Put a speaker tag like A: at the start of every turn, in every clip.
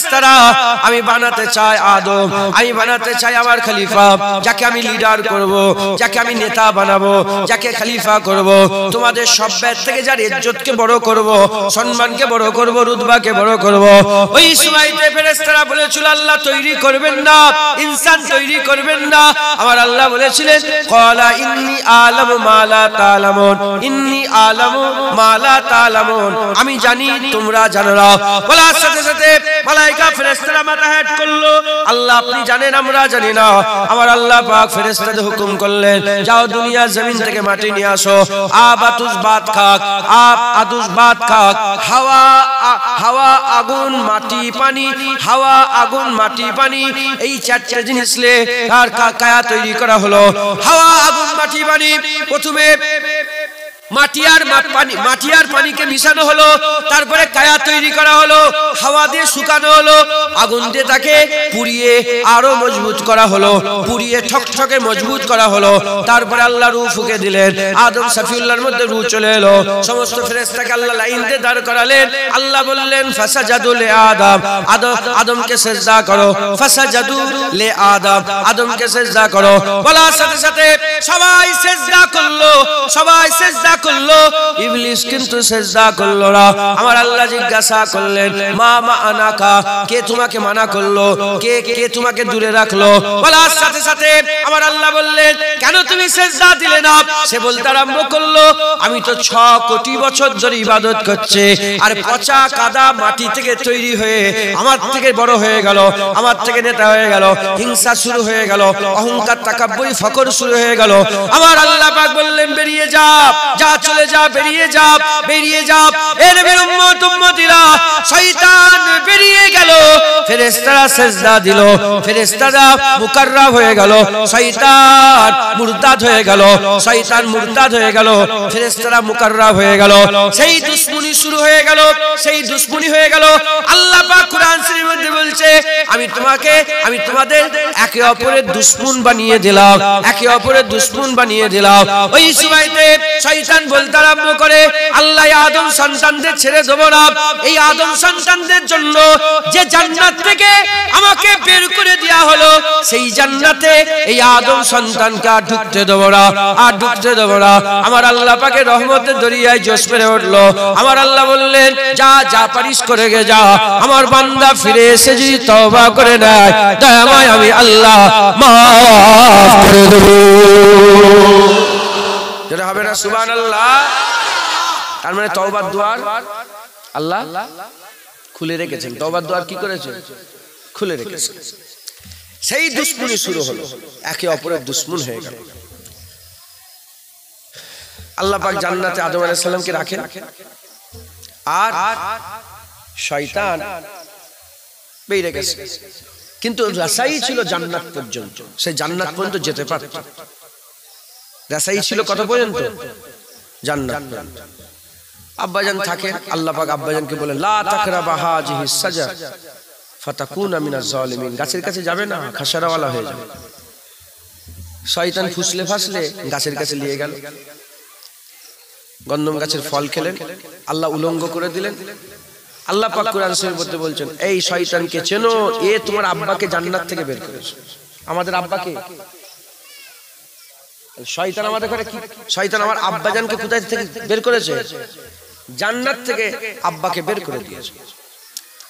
A: ফেরেশতারা আমি বানাতে চাই আদম, আমি বানাতে চাই আমার খলিফা, যাকে আমি লিডার করব, যাকে আমি নেতা বানাবো, যাকে খলিফা করব, তোমাদের সবের থেকে যার ইজ্জতকে বড় করব, সম্মানকে বড় করব, রুতবাকে বড় করব। ওই সময়তে ফেরেশতারা বলেছিল আল্লাহ তৈরি করবেন না, ইনসান তৈরি করবেন না। আমার আল্লাহ বলেছিলেন ক্বালা ইন্নী আ'লামু মা লা তা'লামুন, ইন্নী আ'লামু মা লা তা'লামুন, আমি জানি তোমরা জানো না। বলার সাথে সাথে মালায়েকা ফেরেশতারা মাথা হেট করলো, আল্লাহ আপনি জানেন আমরা জানি না। আমার আল্লাহ পাক ফেরেশতাদের হুকুম করলেন যাও দুনিয়া জমিন থেকে মাটি নিয়ে আসো, আব আতুস বাত খাক, আব আতুস বাত খাক, হাওয়া হাওয়া আগুন মাটি পানি, হাওয়া আগুন মাটি পানি, এই চারটি জিনিস লে আর কায়া তৈরি করা হলো। হাওয়া আগুন মাটি পানি, প্রথমে মাটি আর পানিকে মিশানো হলো, তারপরে কায়া তৈরি করা হলো, হাওয়া দিয়ে শুকানো হলো, আগুন দিয়ে তাকে পুড়িয়ে আরো মজবুত করা হলো, পুড়িয়ে ঠকঠকে মজবুত করা হলো। তারপরে আল্লাহ রূহ ফুঁকে দিলেন, আদম সাফিউল্লাহর মধ্যে রূহ চলে এলো। সমস্ত ফেরেশতাকে আল্লাহ লাইন দিয়ে দাঁড় করালেন। আল্লাহ বললেন ফাসাজাদু লি আদম, আদমকে সিজদা করো, ফাসাজাদু লি আদম, আদমকে সিজদা করো। বলার সাথে সাথে সবাই সিজদা করলো, সবাই সিজদা করলো, ইবলিস কিন্তু সিজদা করলো না। আমার আল্লাহ জিজ্ঞাসা করলেন মা আনাকা, কে তোমাকে মানা করলো, কে তোমাকে দূরে রাখলো? বলার সাথে সাথে আমার আল্লাহ বললেন কেন তুমি সিজদা দিলে না? সে বলতে আরম্ভ করলো আমি তো 6 কোটি বছর ধরে ইবাদত করছে, আর পচা কাদা মাটি থেকে তৈরি হয়ে আমার থেকে বড় হয়ে গেল, আমার থেকে নেতা হয়ে গেল, হিংসা শুরু হয়ে গেল, অহংকার তাকাব্বুর ফকর শুরু হয়ে গেল। আমার আল্লাহ পাক বললেন বেরিয়ে যা, যা চলে যা, বেরিয়ে যা, বেরিয়ে যা। এর উম্মত উম্মতিরা, শয়তান বেরিয়ে গেল, ফেরেশতারা সিজদা দিল, ফেরেশতারা মুকাররাব হয়ে গেল, শয়তান মুরতাদ হয়ে গেল, শয়তান মুরতাদ হয়ে গেল, ফেরেশতারা মুকাররাব হয়ে গেল। সেই দুশমনি শুরু হয়ে গেল, সেই দুশমনি হয়ে গেল। আল্লাহ পাক কুরআন শরীফের মধ্যে বলছে আমি তোমাদের একে অপরের দুশমন বানিয়ে দিলাম, একে অপরের দুশমন বানিয়ে দিলাম। ওই সময়তে শয়তান বলতে আরম্ভ করে আল্লাহ আদম সন্তানদের ছেড়ে দেব না, এই আদম সন্তানদের জন্য যে জান্নাত থেকে আমাকে বের করে দেয়া হলো, সেই জান্নাতে এই আদম সন্তানকে আর ঢুকতে দেব না, আর ঢুকতে দেব না। আমার আল্লাহ পাকের রহমতের দরিয়ায় জোশ পেরে উঠলো। আমার আল্লাহ বললেন যা যা পারিস করে গে যা, আমার বান্দা ফিরে এসে যদি তওবা করে নেয় দয়াময় আমি আল্লাহ মাফ করে দেব। যেটা হবে না সুবহানাল্লাহ। তার মানে তওবার দুয়ার আল্লাহ খুলে রেখেছেন, তওবার দুয়ার কি করেছেন? খুলে রেখেছেন। সেই দুশমনি শুরু হলো, একে অপরের দুশমন হয়ে গেল। আল্লাহ পাক জান্নাতে আদম আলাইহিস সালামকে রাখেন, আর শয়তান বেরিয়ে গেছে। কিন্তু রাসাই ছিল জান্নাত পর্যন্ত, সেই জান্নাত পর্যন্ত যেতে পারত। রাসাই ছিল কত পর্যন্ত? জান্নাত পর্যন্ত। আব্বাজান থাকেন, আল্লাহ পাক আব্বাজানকে বলেন লা তাকরাবা হাযিহিস সাজা ফাতাকুনা মিনাজ জালিমিন, গাছের কাছে যাবে না, খাসারাওয়ালা হয়ে যাবে। শয়তান ফুসলে ফাসলে গাছের কাছে নিয়ে গেল, গন্ধম গাছের ফল খেলেন, আল্লাহ উলঙ্গ করে দিলেন। আল্লাহ পাক কুরআন শরীফের মধ্যে বলছেন এই শয়তানকে চেনো, এ তোমার আব্বাকে জান্নাত থেকে বের করেছে। আমাদের আব্বাকে শয়তান আমাদের ঘরে কি? শয়তান আমার আব্বাজানকে কোথায় থেকে বের করেছে? জান্নাত থেকে আব্বাকে বের করে দিয়েছে।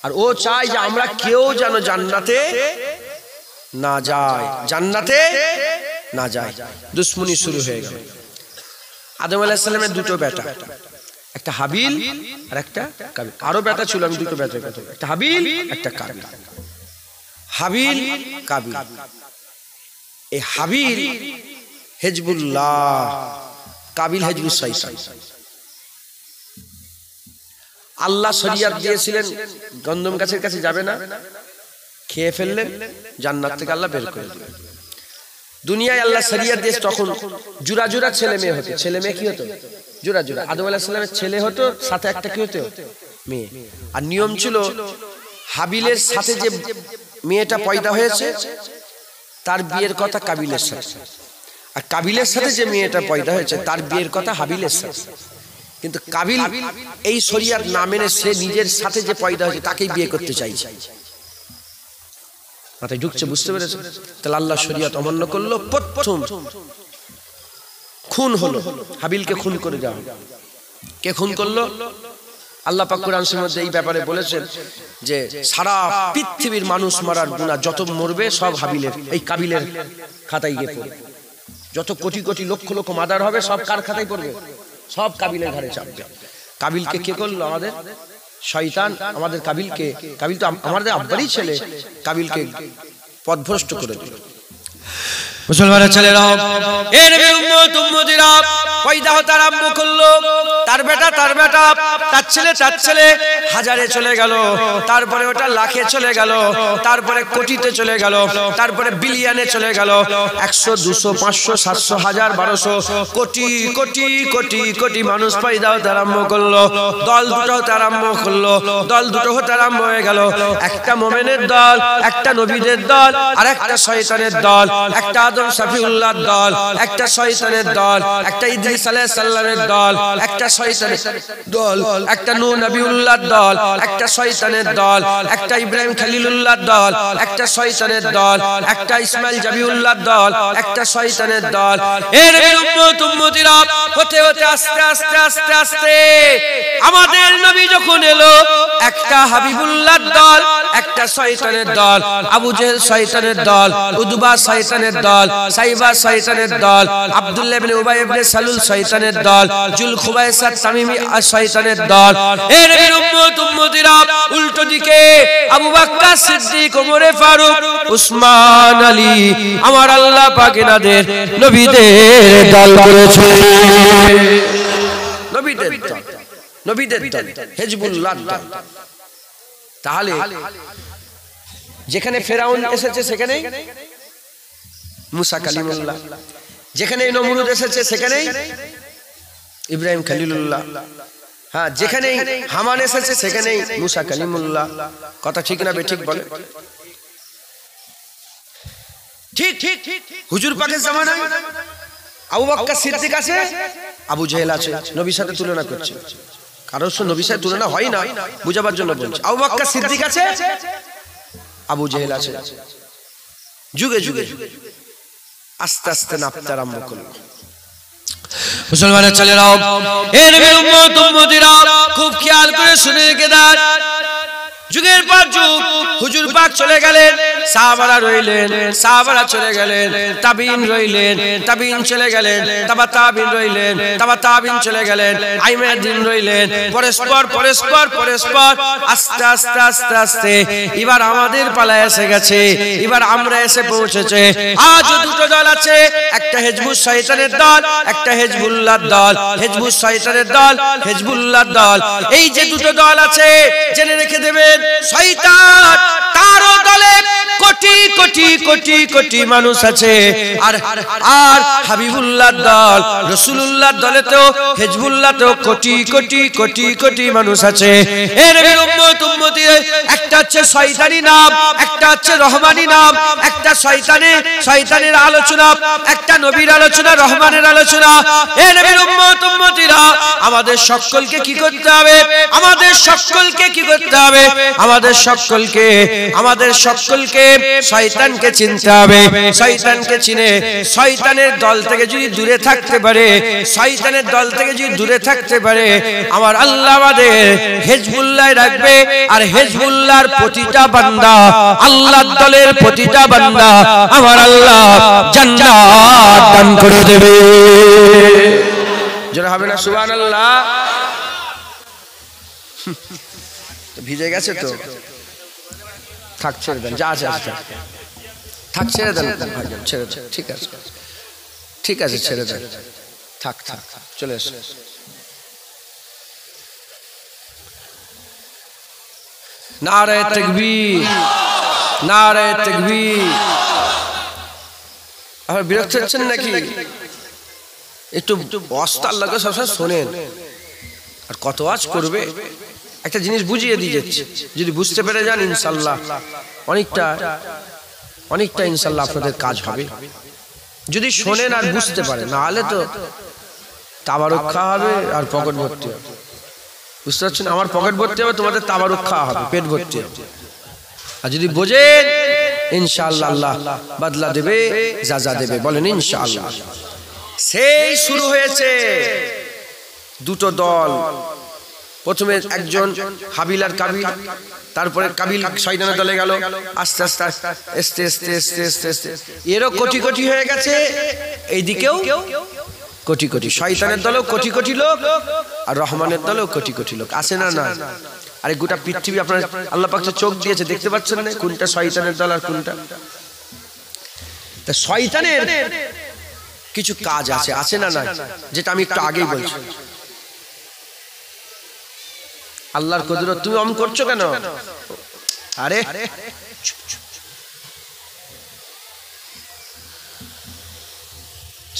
A: আর ও চায় যে আমরা কেউ যেন জান্নাতে না যায়, জান্নাতে না যায়। দুশমনি শুরু হয়ে গেল। আদম আলাইহিস সালামের দুটো বেটা, একটা হাবিল আর একটা কাবিল। আরো বেটা ছিল, আমি দুটো বেটার কথা, একটা হাবিল একটা কাবিল। হাবিল কাবিল, এই হাবিল হিজবুল্লাহ, কাবিল হিজবুস শয়তান। আল্লাহ শরিয়ত দিয়েছিলেন গন্ধম গাছের কাছে যাবে না, খেয়ে ফেললেন, জান্নাত থেকে আল্লাহ বের করে দিলেন। দুনিয়ায় আল্লাহ শরিয়ত দিয়েছে, তখন জোড়া জোড়া ছেলে মেয়ে হতো। ছেলে মেয়ে কি হতো? জোড়া জোড়া। আদম আলাইহিস সালামের ছেলে হতো, সাথে একটা কি হতো? মেয়ে। আর নিয়ম ছিল হাবিলের সাথে যে মেয়েটা পয়দা হয়েছে তার বিয়ের কথা কাবিলের সাথে, আর কাবিলের সাথে যে মেয়েটা পয়দা হয়েছে তার বিয়ের কথা হাবিলের সাথে। কিন্তু কাবিল এই শরিয়ত না মেনে সে নিজের সাথে যে পয়দা হয়েছে তাকেই বিয়ে করতে চাইছে। মাথায় ঢুকছে, বুঝতে পেরেছে? তাহলে আল্লাহ শরীয়ত অমান্য করলো, প্রথম খুন হলো, হাবিলকে খুন করে দেওয়া। কে খুন করলো? আল্লাহ পাক কোরআনের মধ্যে এই ব্যাপারে বলেছেন যে সারা পৃথিবীর মানুষ মারার গুনাহ যত মরবে সব হাবিলের, এই কাবিলের খাতায় গিয়ে পড়বে। যত কোটি কোটি লক্ষ লক্ষ মাদার হবে সব কার খাতায় পড়বে? সব কাবিলের ঘাড়ে চাপবে। কাবিলকে কে করলো? আমাদের শয়তান আমাদের কাবিলকে, কাবিল তো আমাদের আব্বারই ছেলে, কাবিলকে পথভ্রষ্ট করে দিল। মুসলমানের ছেলেরাও, এর উম্মত উম্মতিরা পয়দা হতে আরম্ভ করলো। তার বেটা তার ছেলে হাজারে চলে গেল, তারপরে ওটা লাখে চলে গেল, তারপরে কোটিতে চলে গেল, তারপরে বিলিয়নে চলে গেল। 100, 200, 500, 700, 1000, 1200 কোটি কোটি কোটি কোটি মানুষ পয়দা হতে আরম্ভ করলো। দল দুটো হতে আরম্ভ করলো, দল দুটো হতে আরম্ভ হয়ে গেল। একটা মোমেনের দল, একটা নবীদের দল, আর একটা শয়তানের দল। একটা আদম শফিউল্লাহর দল, একটা শয়তানের দল। একটা ইদ্রিস আলাইহিস সালামের দল, একটা শয়তানের দল। একটা নূহ নবিউল্লাহর দল, একটা শয়তানের দল। একটা ইব্রাহিম খলিলুল্লাহর দল, একটা শয়তানের দল। একটা ইসমাইল জাবিউল্লাহর দল, একটা শয়তানের দল। এর উম্মত উম্মতিরা হতে হতে আস্তে আস্তে আস্তে আস্তে আমাদের নবী যখন এলো, একটা হাবিবুল্লাহর দল, একটা শয়তানের দল। আবু জেহেল শয়তানের দল, উদবা শয়তানের দল, সাইবা শয়তানের দল, আব্দুল্লাহ ইবনে উবাই ইবনে সালুল শয়তানের দল, জুল খুবাইসা তামিমি শয়তানের দল। এর উম্মত উম্মতিরা উল্টো দিকে আবু বকর সিদ্দিক, ওমর ফারুক, উসমান আলী আমার আল্লাহ পাক এনাদের নবীদের দল করেছে। নবীদের দল, নবীদের দল, হিজবুল্লাহর দল। তাহলে যেখানে ফেরাউন এসেছে সেখানেই মুসা কালিমুল্লাহ, যেখানে নমরুদ এসেছে সেখানেই ইব্রাহিম খলিলুল্লাহ, হ্যাঁ যেখানে হামান এসেছে সেখানেই মুসা কালিমুল্লাহ। কথা ঠিক না বেঠিক বলে? ঠিক ঠিক। হুজুর পাকের জামানায় আবু বকর সিদ্দিক আছে, আবু জেহেল আছে, নবীর সাথে তুলনা করছে। কারোর সাথে নবীর সাথে তুলনা হয় না, বুঝাবার জন্য বলছে। আবু বকর সিদ্দিক আছে, আবু জেহেল আছে। যুগে যুগে আস্তে আস্তে নাপতে আরম্ভ করলো। মুসলমানের ছেলেরাও, এর উম্মত উম্মতিরা খুব খেয়াল করে শুনে রেখে দেন। যুগের পর যুগ হুজুর পাক চলে গেলেন, সাহাবারা রইলেন, সাহাবারা চলে গেলেন, তাবিঈন রইলেন, তাবিঈন চলে গেলেন, তাবা তাবিঈন রইলেন, তাবা তাবিঈন চলে গেলেন, আইমে দিন রইলেন। পরস্পর পরস্পর পরস্পর আস্তে আস্তে আস্তে আস্তে এবার আমাদের পালা এসে গেছে, এবার আমরা এসে পৌঁছেছে। আজ দুটো দল আছে, একটা হিজবুস শয়তানের দল, একটা হিজবুল্লাহর দল। হিজবুস শয়তানের দল, হিজবুল্লাহর দল। এই যে দুটো দল আছে জেনে রেখে দেবেন, শয়তান তার দলে কোটি কোটি কোটি কোটি মানুষ আছে, আর আর হাবিবুল্লাহর দল, রাসূলুল্লাহর দলে তো হিজবুল্লাহতেও কোটি কোটি কোটি কোটি মানুষ আছে। এর উম্মত উম্মতি, একটা হচ্ছে শয়তানি নাম, একটা হচ্ছে রহমানি নাম। একটা শয়তানের আলোচনা, একটা নবীর আলোচনা, রহমানের আলোচনা। এর উম্মত উম্মতিরা আমাদের সকলকে কি করতে হবে? আমাদের সকলকে কি করতে হবে? আমাদের সকলকে শয়তানকে চিনতে হবে। শয়তানকে চিনে শয়তানের দল থেকে যদি দূরে থাকতে পারে, শয়তানের দল থেকে যদি দূরে থাকতে পারে, আমার আল্লাহ আমাদের হিজবুল্লাহ রাখবে। আর হিজবুল্লাহর প্রতিটা বান্দা, আল্লাহর দলের প্রতিটা বান্দা আমার আল্লাহ জান্নাত দান করে দেবে। যারা হবে না সুবহানাল্লাহ। ভিজে গেছে তো থাক, ছেড়ে দেন, যা আছে থাক, ছেড়ে দেন ভাইজান, ছেড়ে দেন। ঠিক আছে, ঠিক আছে, ছেড়ে দেন, থাক থাক, চলে এসো। নারে তাকবীর, নারে তাকবীর। আর বিরক্ত হচ্ছেন নাকি? একটু অস্তার লাগে, সবসময় শোনেন। আর কত আজ করবে? একটা জিনিস বুঝিয়ে দিয়ে যাচ্ছে, যদি বুঝতে পেরে যান ইনশাল্লাহ অনেকটা ইনশাল্লাহ আপনাদের কাজ হবে। যদি শোনেন আর বুঝতে পারেন, না হলে তো তাবারুক খাওয়া হবে আর পকেট ভর্তি হবে। বুঝতে পারছেন? আমার পকেট ভর্তি হবে, তোমাদের তাবারুক খাওয়া হবে, পেট ভর্তি হবে। আর যদি বোঝেন ইনশাআল্লাহ আল্লাহ বদলা দেবে, যাজা দেবে, বলেন ইনশাআল্লাহ। সেই শুরু হয়েছে দুটো দল, প্রথমে একজন হাবিল আর কাবিল, তারপরে কাবিল শয়তানের দলে গেল, আস্তে আস্তে আস্তে আস্তে আস্তে আস্তে আস্তে এরও কোটি কোটি হয়ে গেছে, এইদিকেও কোটি কোটি, শয়তানের দলেও কোটি কোটি লোক আর রহমানের দলেও কোটি কোটি লোক, আছে না না? আরে গোটা পৃথিবী আপনার আল্লাহ পাক চোখ দিয়েছে, দেখতে পাচ্ছেন না কোনটা শয়তানের দল আর কোনটা? তা শয়তানের কিছু কাজ আছে, আছে না না? যেটা আমি একটু আগেই বলছি। আল্লাহর কুদরত, তুমি অমন করছো কেন? আরে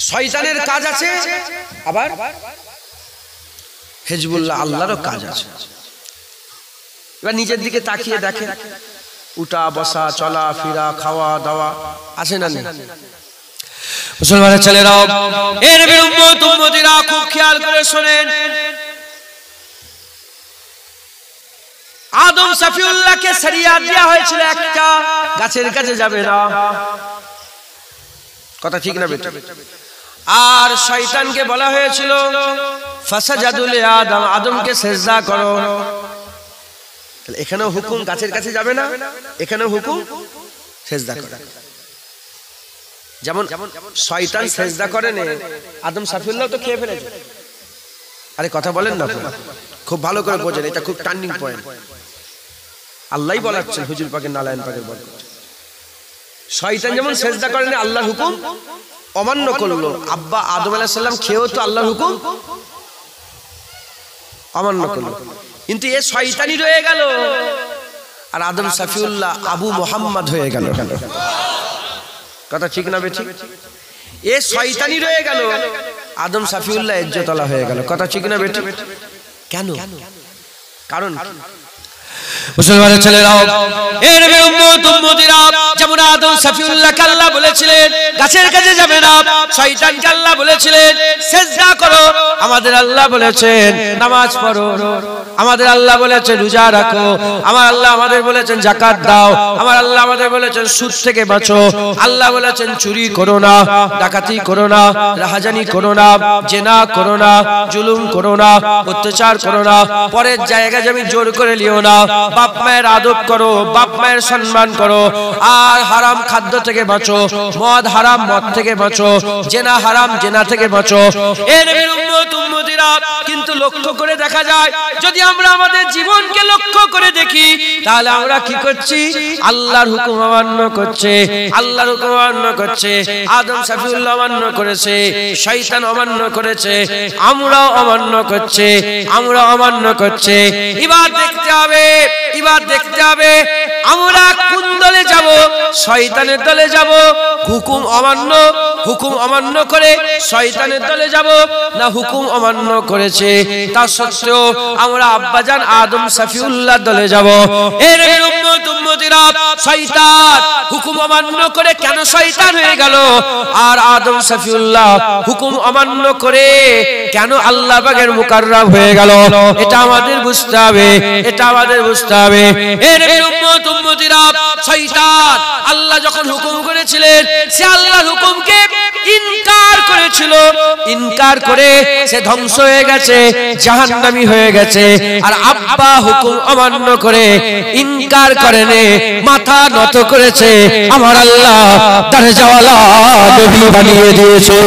A: শয়তানের কাজ আছে, আবার হিজবুল্লাহ আল্লাহরও কাজ আছে। এবার নিজের দিকে তাকিয়ে দেখেন, উঠা বসা, চলা ফিরা, খাওয়া দাওয়া, আছে না নেই? মুসলমানের ছেলেরাও, এর উম্মত উম্মতিরা খুব খেয়াল করে শোনেন। আদম সফিউল্লাহকে শরিয়াত দেয়া হয়েছিল একটা, গাছের কাছে যাবে না, কথা ঠিক না বেটা? আর শয়তানকে বলা হয়েছিল ফাসাজাদু লি আদম, আদমকে সিজদা করো। তাহলে এখানেও হুকুম গাছের কাছে যাবে না, এখানেও হুকুম সিজদা করো। যেমন শয়তান সিজদা করে না, আদম সফিউল্লাহ তো খেয়ে ফেলেছে। আরে কথা বলেন না, খুব ভালো করে বোঝেন, এটা খুব টার্নিং পয়েন্ট। আল্লাহই বলাচ্ছেন হুজুর পাকের নালায়েন পাকের বরকত। শয়তান যেমন সিজদা করে না, আল্লাহর হুকুম অমান্য করলো। আব্বা আদম আলাইহিস সালাম খেয়েও তো আল্লাহর হুকুম অমান্য করলো, কিন্তু এ শয়তানি রয়ে গেল, আর আদম সফিউল্লাহ আবু মুহাম্মদ হয়ে গেল। কথা ঠিক না বেঠিক? এ শয়তানি রয়ে গেল, আদম সফিউল্লাহ ইজ্জতওয়ালা হয়ে গেল। কথা ঠিক না বেঠিক? কেন? কারণ মুসলমানের ছেলেরাও, এর উম্মত উম্মতিরা, যেমন আদম সফিউল্লাহকে আল্লাহ বলেছিলেন গাছের কাছে যাবে না, শয়তানকে আল্লাহ বলেছিলেন সিজদা করো, আমাদের আল্লাহ বলেছেন নামাজ পড়ো, আমাদের আল্লাহ বলেছেন রোজা রাখো, আমার আল্লাহ আমাদের বলেছেন যাকাত দাও, আমার আল্লাহ আমাদের বলেছেন সুদ থেকে বাঁচো, আল্লাহ বলেছেন চুরি করো না, ডাকাতি করো না, রাহাজানি করো না, জেনা করো না, জুলুম করো না, অত্যাচার করো না, পরের জায়গা জমি জোর করে লিও না, বাপ মায়ের আদব করো, বাপ মায়ের সম্মান করো, আর হারাম খাদ্য থেকে বাঁচো, মদ হারাম মদ থেকে বাঁচো, জেনা হারাম জেনা থেকে বাঁচো। এর উম্মত উম্মতিরা, কিন্তু লক্ষ্য করে দেখা যায়, যদি আমরা আমাদের জীবনকে লক্ষ্য করে দেখি, তাহলে আমরা কি করছি? আল্লাহর হুকুম অমান্য করছে, আল্লাহর হুকুম অমান্য করছে। আদম সফিউল্লাহ অমান্য করেছে, শয়তান অমান্য করেছে, আমরাও অমান্য করছে, আমরা অমান্য করছে। এবার দেখতে হবে, এবার দেখতে হবে আমরা কোন দলে যাব? শয়তানের দলে যাব, হুকুম অমান্য করে শয়তানের দলে যাব, না হুকুম অমান্য করেছে তা সত্ত্বেও আমরা আব্বাজান আদম সফিউল্লাহ দলে যাব? এর উম্মত উম্মতিরা, শয়তান হুকুম অমান্য করে কেন শয়তান হয়ে গেল, আর আদম সফিউল্লাহ হুকুম অমান্য করে কেন আল্লাহ পাকের মুকাররম হয়ে গেল? এটা আমাদের বুঝতে হবে, এটা আমাদের বুঝতে হবে। এর উম্মত উম্মতিরা, শয়তান আল্লাহ যখন হুকুম করেছিলেন, সে আল্লাহর হুকুমকে ইনকার করেছিল, ইনকার করে সে ধ্বংস হয়ে গেছে, জাহান্নামী হয়ে গেছে। আর আব্বা হুকুম অমান্য করে ইনকার করেনি, মাথা নত করেছে, আমার আল্লাহ দরজাওয়ালা নবী বানিয়ে দিয়েছে।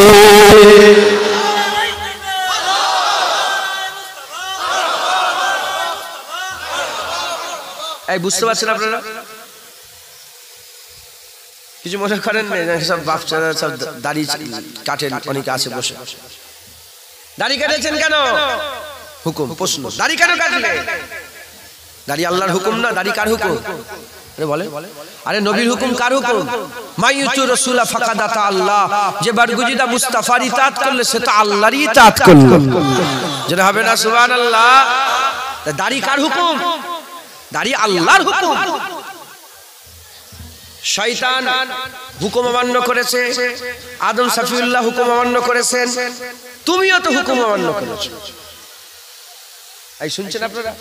A: এই বুঝতে পারছেন আপনারা? কিছু মনে করেন না, সব বাচ্চারা সব দাড়ি কাটেন, অনেকে আছে বসে। দাড়ি কাটেছেন কেন? হুকুম। প্রশ্ন, দাড়ি কেন কাটলে? দাড়ি আল্লাহর হুকুম না, দাড়ি কার হুকুম? বলে, আরে নবীর হুকুম কার হুকুম? মাইয়ুতু রাসূলা ফাকাদ আতা আল্লাহ, যে বারগুজিদা মুস্তাফার ইতাআত করলে সে তো আল্লাহরই ইতাআত করলো। যেটা হবে না সুবহানাল্লাহ? দাড়ি কার হুকুম? দাড়ি আল্লাহর হুকুম। শয়তান হুকুম অমান্য করেছে, আদম সফিউল্লাহ হুকুম অমান্য করেছেন, তুমিও তো হুকুম অমান্য করেছো। এই শুনছেন আপনারা?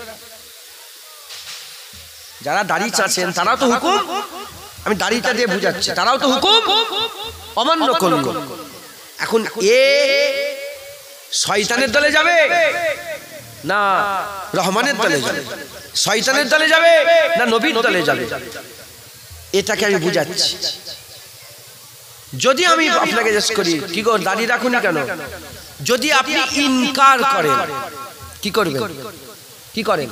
A: যারা দাড়ি চাচ্ছেন তারা তো হুকুম আমি দাড়িটা দিয়ে বুঝাচ্ছি, তারাও তো হুকুম অমান্য করলো। এখন এ শয়তানের দলে যাবে না রহমানের দলে যাবে? শয়তানের দলে যাবে না নবীর দলে যাবে? এটাকে আমি বুঝাচ্ছি। যদি আমি আপনাকে জিজ্ঞেস করি কি গো দাড়ি রাখুনি কেন, যদি আপনি ইনকার করেন, কি করবেন? কি করেন?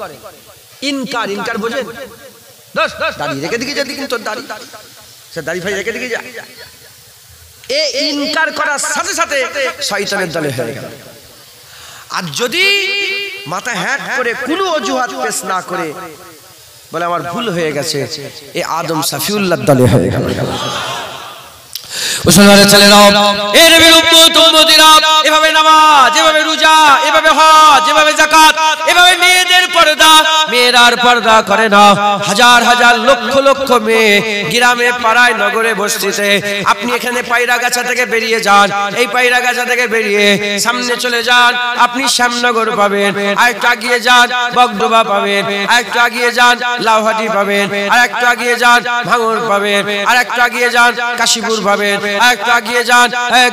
A: ইনকার। ইনকার বোঝেন? দাড়ি রেখে দিকে যদি কিন্তু দাড়ি সে দাড়ি ফাই রেখে দিকে যা, এ ইনকার করার সাথে সাথে শয়তানের দলে হয়ে গেল। আর যদি মাথা হ্যাট করে কোনো অজুহাত পেশ না করে বলে আমার ভুল হয়ে গেছে, এ আদম সাফিউল্লাহর দলে হয়ে গেল। মুসলমানের ছেলেরা, এ নবীর উম্মত উম্মতিরা, এভাবে নামাজ, এভাবে রোজা, এভাবে হজ, এভাবে যাকাত, এভাবে মেয়েদের পর্দা, মেয়েরার পর্দা করে না। হাজার হাজার লক্ষ লক্ষ মেয়ে গ্রামে পাড়ায় নগরে বস্তিতে, আপনি এখানে পায়রাগাছা থেকে বেরিয়ে যান, এই পায়রাগাছা থেকে বেরিয়ে সামনে চলে যান, আপনি শ্যামনগর পাবেন, আরেকটু আগিয়ে যান বগডোবা পাবেন, আরেকটু আগিয়ে যান লাউহাটি পাবেন, আরেকটু আগিয়ে যান ভাঙড় পাবেন, আরেকটু আগিয়ে যান কাশীপুর পাবেন, আরেকটু আগিয়ে যান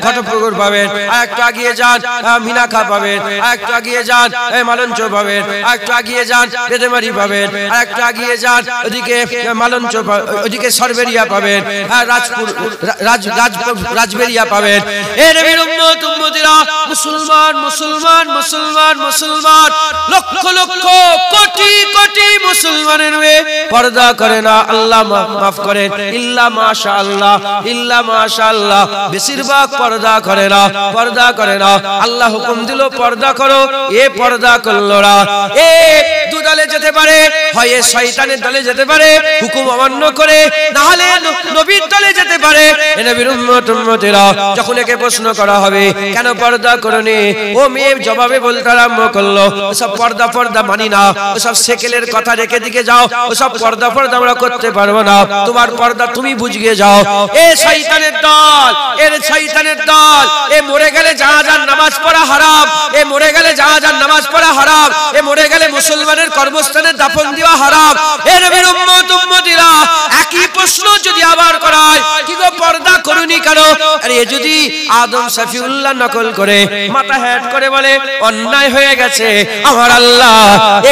A: ঘটপুকুর পাবেন, আরেকটু আগিয়ে যান মিনাখা পাবেন, আরেকটু আগিয়ে যান মালঞ্চ পাবেন, আরেকটু আগিয়ে যান বেদেমারি পাবেন, আরেকটু আগিয়ে যান ওদিকে মালঞ্চ, ওদিকে সরবেরিয়া পাবেন, রাজপুর রাজবেরিয়া পাবেন। এ নবীর উম্মত উম্মতিরা, মুসলমান মুসলমান মুসলমান মুসলমান, লক্ষ লক্ষ কোটি কোটি মুসলমানের মেয়ে পর্দা করে না। আল্লাহ মাফ করেন, ইল্লা মাশাআল্লাহ, ইল্লা মাশাআল্লাহ, বেশিরভাগ পর্দা করে না, পর্দা করে না। আল্লাহ হুকুম দিল পর্দা করো, এ পর্দা করলো না। এ দুদলে যেতে পারে, হয় শয়তানের দলে যেতে পারে হুকুম অমান্য করে, না হলে নবীর দলে যেতে পারে। এ নবীর উম্মত উম্মতিরা, যখন একে প্রশ্ন করা হবে কেন পর্দা করনি, ও মেয়ে জবাবে বলতে আরম্ভ করলো ওসব পর্দা পর্দা মানি না, ওসব সেকেলের কথা রেখে দিকে যাও, ওসব পর্দা পর্দা আমরা করতে পারবো না, তোমার পর্দা তুমি বুঝিয়ে যাও। এ শয়তানের দল, এর শয়তানের দল, এ মরে গেলে জানাজার নামাজ পড়া হারাম, এ মরে গেলে জানাজার নামাজ পড়া হারাম, এ মরে গেলে মুসলমানের কর্মস্থানে দাফন দেওয়া হারাম। এ নবীর উম্মত উম্মতিরা, একই প্রশ্ন যদি আবার করা হয় কি গো পর্দা করুনি কেন, আরে এ যদি আদম শফিউল্লাহ নকল করে মাথা হ্যাট করে বলে অন্যায় হয়ে গেছে, আমার আল্লাহ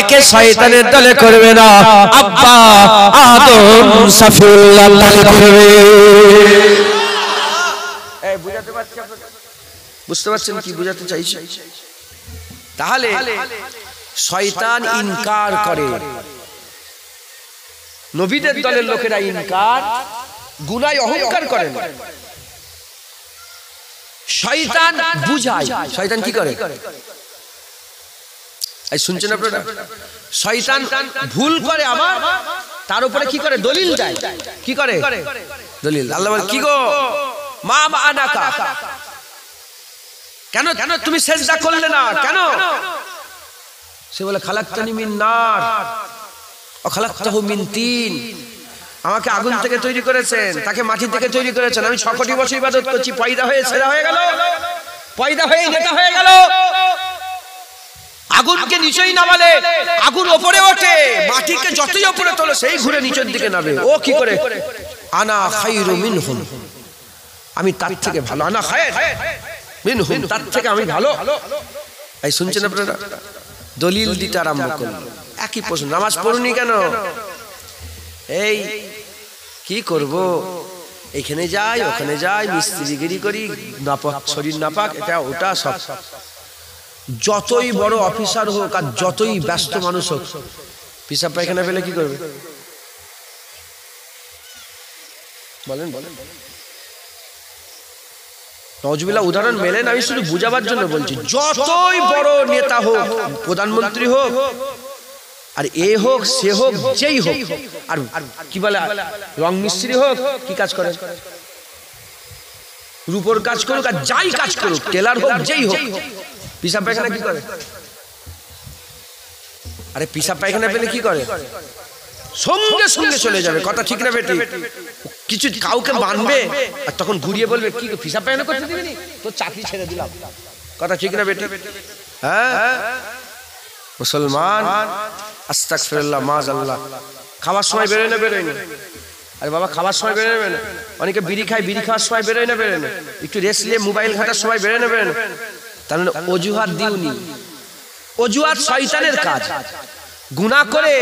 A: একে শয়তানের দলে করবে না, আব্বা আদম শফিউল্লাহ দলে করবে। এই বুঝাতে পারছি আপনারা? বুঝতে পারছেন কি বুঝাতে চাইছি? তাহলে শয়তান ইনকার করে, নবীদের দলের লোকেরা ইনকার, গুনায় অহংকার করে না। শয়তান বুঝায়, শয়তান কি করে? এই শুনছেন আপনারা? শয়তান ভুল করে, আবার তার উপরে কি করে? দলিল দেয়। কি করে? দলিল। আল্লাহ বলে কি গো মা আনাকা, কেন কেন তুমি সেজদা করলে না কেন? সে বলে খালাকতানি মিন নার ও খালাকতাহু মিন তিন, আমাকে আগুন থেকে তৈরি করেছেন, তাকে মাটি থেকে তৈরি করেছেন, আমি 6 কোটি বছর ইবাদত করছি, পয়দা হয়ে ছেড়া হয়ে গেল, পয়দা হয়ে নেতা হয়ে গেল। আগুনকে নিচেই নামালে আগুন উপরে ওঠে, মাটিকে যতই উপরে তোলে সেই ঘুরে নিচের দিকে নামে। ও কি করে? আনা খায়রু মিনহুম, আমি তার থেকে ভালো, আনা খায়র মিনহুম, তার থেকে আমি ভালো। এই শুনছেন আপনারা? দলিল দিতে আরম্ভ করল। একই প্রশ্ন, নামাজ পড়ুনি কেন? এই কি করব, এখানে যাই ওখানে যাই, মিস্ত্রিগিরি করি, নাপাক শরীর নাপাক, এটা ওটা সব। যতই বড় অফিসার হোক আর যতই ব্যস্ত মানুষ হোক, পেশাব পায়খানা পেলে কি করবে? বলেন বলেন। নওজুবিল্লাহ উদাহরণ মেলেন, আমি শুধু বুঝাবার জন্য বলছি। যতই বড় নেতা হোক, প্রধানমন্ত্রী হোক, আর এ হোক সে হোক, যেই হোক, আর কি বলে রং মিস্ত্রি হোক, কি কাজ করে? রূপোর কাজ করুক আর যাই কাজ করুক, টেলার হোক যেই হোক, পেশাব পায়খানা কি করে? আরে পেশাব পায়খানা পেলে কি করে? সঙ্গে সঙ্গে চলে যাবে। কথা ঠিক না বেটি? কিছু কাউকে মানবে আর তখন ঘুরিয়ে বলবে কি পেশাব পায়খানা করতে দিবি নি, তোর চাকরি ছেড়ে দিলাম। কথা ঠিক না বেটি? হ্যাঁ মুসলমান, আস্তাগফিরুল্লাহ, মাযাল্লাহ। খাওয়ার সময় বেরোয় না বেরোয় না? আরে বাবা খাবার সময় বেরোয় নেবে না, অনেকে বিড়ি খায়, বিড়ি খাওয়ার সময় বেরোয় না, বেরোয় না, একটু রেস্ট নিয়ে মোবাইল ঘাটার সময় বেরোয় না, বেরোয় না, তার মানে অজুহাত দিওনি। অজুহাত শয়তানের কাজ, গুনাহ করে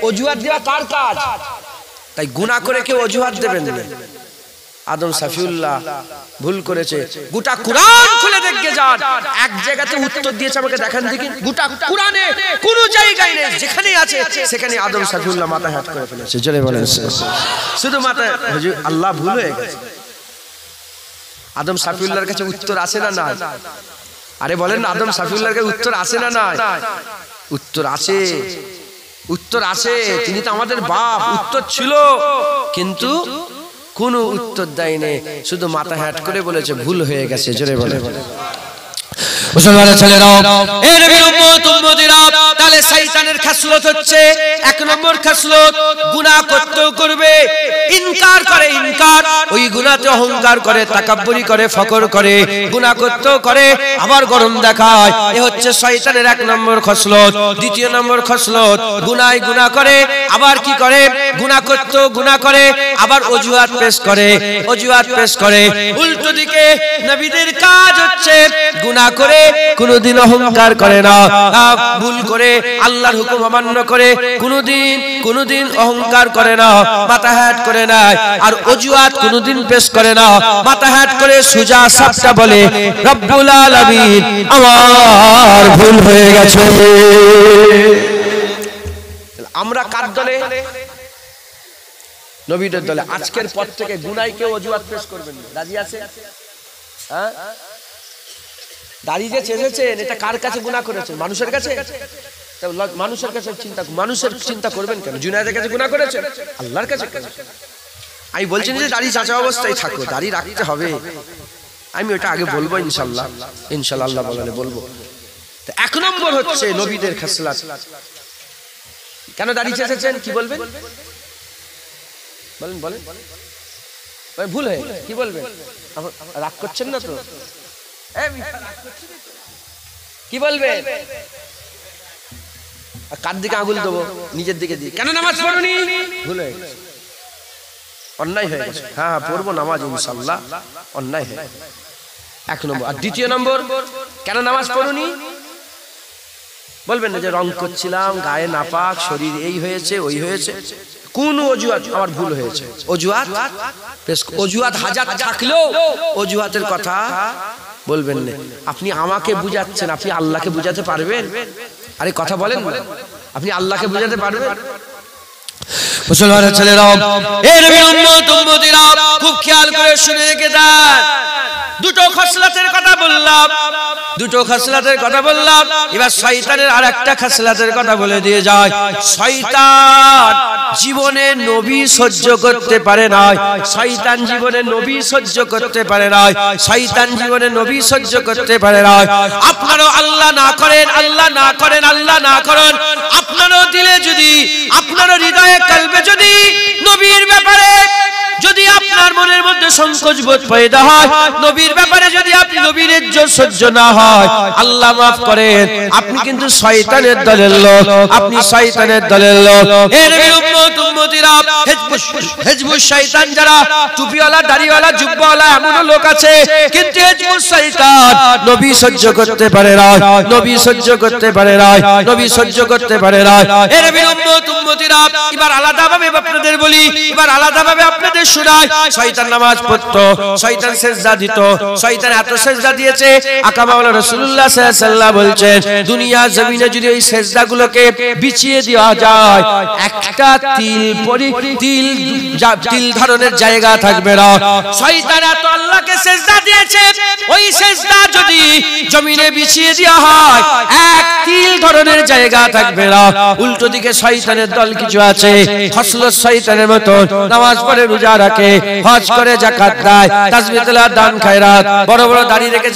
A: অজুহাত দেওয়া তার কাজ, তাই গুনাহ করে কেউ অজুহাত দেবেন না। আদম সাফিউল্লাহ ভুল করেছে, গোটা কুরআন খুলে দেখে যান, এক জায়গাতে উত্তর দিয়েছে, আমাকে দেখান দেখি গোটা কুরআনে কোন জায়গায় নেই, যেখানে আছে সেখানে আদম সাফিউল্লাহ মাথা হাত করে ফেলেছে। জোরে বলেন শুধু মাথা, হুজুর আল্লাহ ভুল হয়ে গেছে। আদম সাফিউল্লাহর কাছে উত্তর আছে না নাই? আরে বলেন না, আদম সাফিউল্লাহর কাছে উত্তর আছে না নাই? উত্তর আছে, উত্তর আছে, তিনি তো আমাদের বাপ, উত্তর ছিল, কিন্তু কোনো উত্তর দেয়নি, শুধু মাথা হ্যাট করে বলেছে ভুল হয়ে গেছে। জোরে বলে মুসলমানের ছেলেরাও, এই নবীর উম্মত উম্মতিরা, তাহলে শয়তানের খাসলত হচ্ছে এক নম্বর খাসলত, গুনাহ করতেও করবে, ইনকার করে, ইনকার, ওই গুনাহতে অহংকার করে, তাকাব্বুরি করে, ফখর করে, গুনাহ করতেও করে, আবার গরম দেখায়, এ হচ্ছে শয়তানের এক নম্বর খাসলত। দ্বিতীয় নম্বর খাসলত, গুনাহ গুনাহ করে, আবার কি করে, গুনাহ করতেও গুনাহ করে, আবার অজুহাত পেশ করে, অজুহাত পেশ করে। উল্টো দিকে নবীদের কাজ হচ্ছে গুনাহ করে কোনদিন অহংকার করে না, ভুল করে আল্লাহর হুকুম অমান্য করে কোনদিন অহংকার করে না, মাথা হ্যাট করে না, আর অজুহাত কোনদিন পেশ করে না, মাথা হ্যাট করে সোজা সাপটা বলে রব্বুল আলামিন আমার ভুল হয়ে গেছে। আমরা কার দলে? নবীদের দলে। আজকের পর থেকে গুনায় কেউ অজুহাত পেশ করবেন না, রাজি আছে? হ্যাঁ, দাড়ি যে চেঁচেছেন, এটা কার কাছে গুনাহ করেছেন? মানুষের কাছে? মানুষের কাছে চিন্তা, মানুষের চিন্তা করবেন কেন? জুনায়েদের কাছে গুনাহ করেছেন, আল্লাহর কাছে। আমি বলছি না যে দাড়ি চাচা অবস্থায় থাকো, দাড়ি রাখতে হবে, আমি ওটা আগে বলবো ইনশাআল্লাহ, ইনশাআল্লাহ আল্লাহ বললে বলবো। তো এক নম্বর হচ্ছে নবীদের খাসলাত। কেন দাড়ি চেঁচেছেন কি বলবেন? বলেন বলেন, ভুল হয়ে কি বলবেন? রাগ করছেন না তো? কি বলবে? কার দিকে আঙুল দেবো? নিজের দিকে দিই। কেন নামাজ পড়ুনি? ভুল হয়ে গেছে, অন্যায় হয়ে গেছে। হ্যাঁ হ্যাঁ পড়বো নামাজ ইনশাআল্লাহ, অন্যায় হয়ে এক নম্বর। আর দ্বিতীয় নম্বর, কেন নামাজ পড়ুনি? বলবেন না যে রং করছিলাম, গায়ে নাপাক, শরীর এই হয়েছে ওই হয়েছে, কোন অজুহাত, আমার ভুল হয়েছে। অজুহাত, অজুহাত হাজার থাকলেও অজুহাতের কথা বলবেন না। আপনি আমাকে বুঝাচ্ছেন, আপনি আল্লাহকে বুঝাতে পারবেন? আরে কথা বলেন না, আপনি আল্লাহকে বুঝাতে পারবেন? মুসলমানের ছেলেরাও, এই নবীর উম্মত উম্মতিরা, খুব খেয়াল করে শুনে রেখে দেন। দুটো খাসলাতের কথা বললাম, দুটো খাসলাতের কথা বললাম, এবার শয়তানের আরেকটা খাসলাতের কথা বলে দিয়ে যায়। শয়তান জীবনে নবী সহ্য করতে পারে না, শয়তান জীবনে নবী সহ্য করতে পারে না, শয়তান জীবনে নবী সহ্য করতে পারে না। আপনারও আল্লাহ না করেন, আল্লাহ না করেন, আল্লাহ না করেন, আপনারও দিলে যদি, আপনারও হৃদয়ে কলবে যদি নবীর ব্যাপারে যদি আপনার মনের মধ্যে সংকোচ বোধ পয়দা হয়, নবীর ব্যাপারে যদি আপনি নবীর ইজ্জত সহ্য না হয়, আল্লাহ মাফ করেন, আপনি কিন্তু শয়তানের দলের লোক, আপনি শয়তানের দলের লোক। হে নবীর উম্মত উম্মতিরা, হিজবুশ শয়তান যারা, টুপিওয়ালা, দাড়িওয়ালা, জুব্বাওয়ালা, এমনও লোক আছে, কিন্তু হিজবুশ শয়তান নবী সহ্য করতে পারে না, নবী সহ্য করতে পারে না, নবী সহ্য করতে পারে না। হে নবীর উম্মত উম্মতিরা, এবার আলাদাভাবে আপনাদের বলি, এবার আলাদাভাবে আপনাদের শোনায়। শয়তান নামাজ পড়তো, শয়তান সিজদা দিত, শয়তান এত সিজদা দিয়েছে, আকা মাওলানা রাসূলুল্লাহ সাল্লাল্লাহু আলাইহি ওয়াসাল্লাম বলছেন, দুনিয়া জমিনে যদি এই সিজদাগুলোকে বিছিয়ে দেওয়া যায়, একটা তিল ধরনের জায়গা থাকবে না। শয়তান এত আল্লাহকে সিজদা দিয়েছে, ওই সিজদা যদি জমিনে বিছিয়ে দেওয়া হয়, এক তিল ধরনের জায়গা থাকবে না। উল্টো দিকে শয়তানের দল কিছু আছে, খসলত শয়তানের মতো, নামাজ পড়ে, রোজা রাখে, হজ করে, যাকাত দেয়, তাসবিহ তেলাওয়াত, দান খায়রাত, বড় বড় দাড়ি রেখেছে,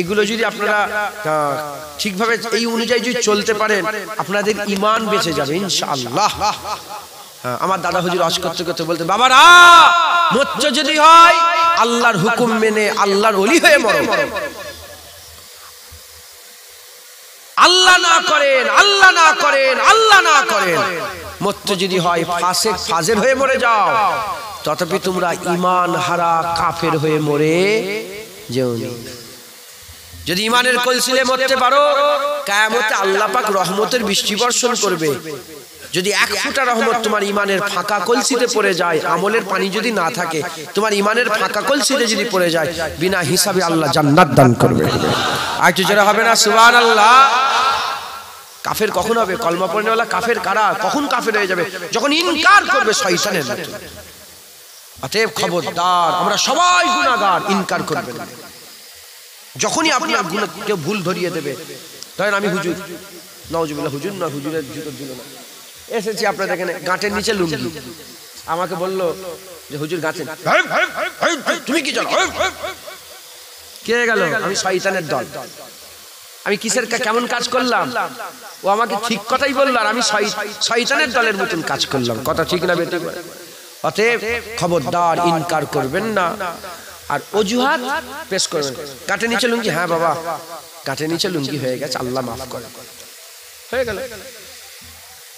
A: এগুলো যদি আপনারা ঠিকভাবে এই অনুযায়ী যদি চলতে পারেন আপনাদের ঈমান বেঁচে যাবে ইনশাআল্লাহ। আমার দাদা হুজুর হজ করতে করতে বলতে, বাবারা মরতে যদি হয় আল্লাহর হুকুম মেনে আল্লাহর ওলি হয়ে মরো, আল্লাহ না করেন আল্লাহ না করেন আল্লাহ না করেন মরতে যদি হয় ফাসিক ফাজের হয়ে মরে যাও, তথাপি তোমরা ঈমান হারা কাফের হয়ে মরে যেও না। যদি ঈমানের কলসিলে মরতে পারো কিয়ামতে আল্লাহ পাক রহমতের বৃষ্টি বর্ষণ করবে। যদি এক ফোঁটা রহমত তোমার ঈমানের ফাঁকা কলসিতে পড়ে যায়, আমলের পানি যদি না থাকে তোমার ঈমানের ফাঁকা কলসিতে যদি পড়ে যায়, বিনা হিসাবে আল্লাহ জান্নাত দান করবে। আর একটু জোরে হবে না সুবহানাল্লাহ? কাফের কখন হবে? কলমা পড়নেওয়ালা কাফের কারা? কখন কাফের হয়ে যাবে? যখন ইনকার করবে শয়তানের মতো। অতএব খবরদার, আমরা সবাই গুনাহগার, ইনকার করবেন না। যখনই আপনার গুনাহ কেউ ভুল ধরিয়ে দেবে, ধরেন আমি হুজুর, নাউজুবিল্লাহ, হুজুর না, হুজুরের জুতো দিল না, এসেছি আপনাদের এখানে গাঁটের নিচে লুঙ্গি, আমাকে বললো যে হুজুর গাঁটেন, তুমি কি জানো? কে গেল? আমি শয়তানের দল। আমি কিসের কেমন কাজ করলাম? ও আমাকে ঠিক কথাই বললো, আর আমি শয়তানের দলের মতন কাজ করলাম। কথা ঠিক না বেটি? অতএব খবরদার, ইনকার করবেন না। আর অজুহাত পেশ করবেন। গাঁটের নিচে লুঙ্গি, হ্যাঁ বাবা গাঁটের নিচে লুঙ্গি হয়ে গেছে, আল্লাহ মাফ করে, হয়ে গেল।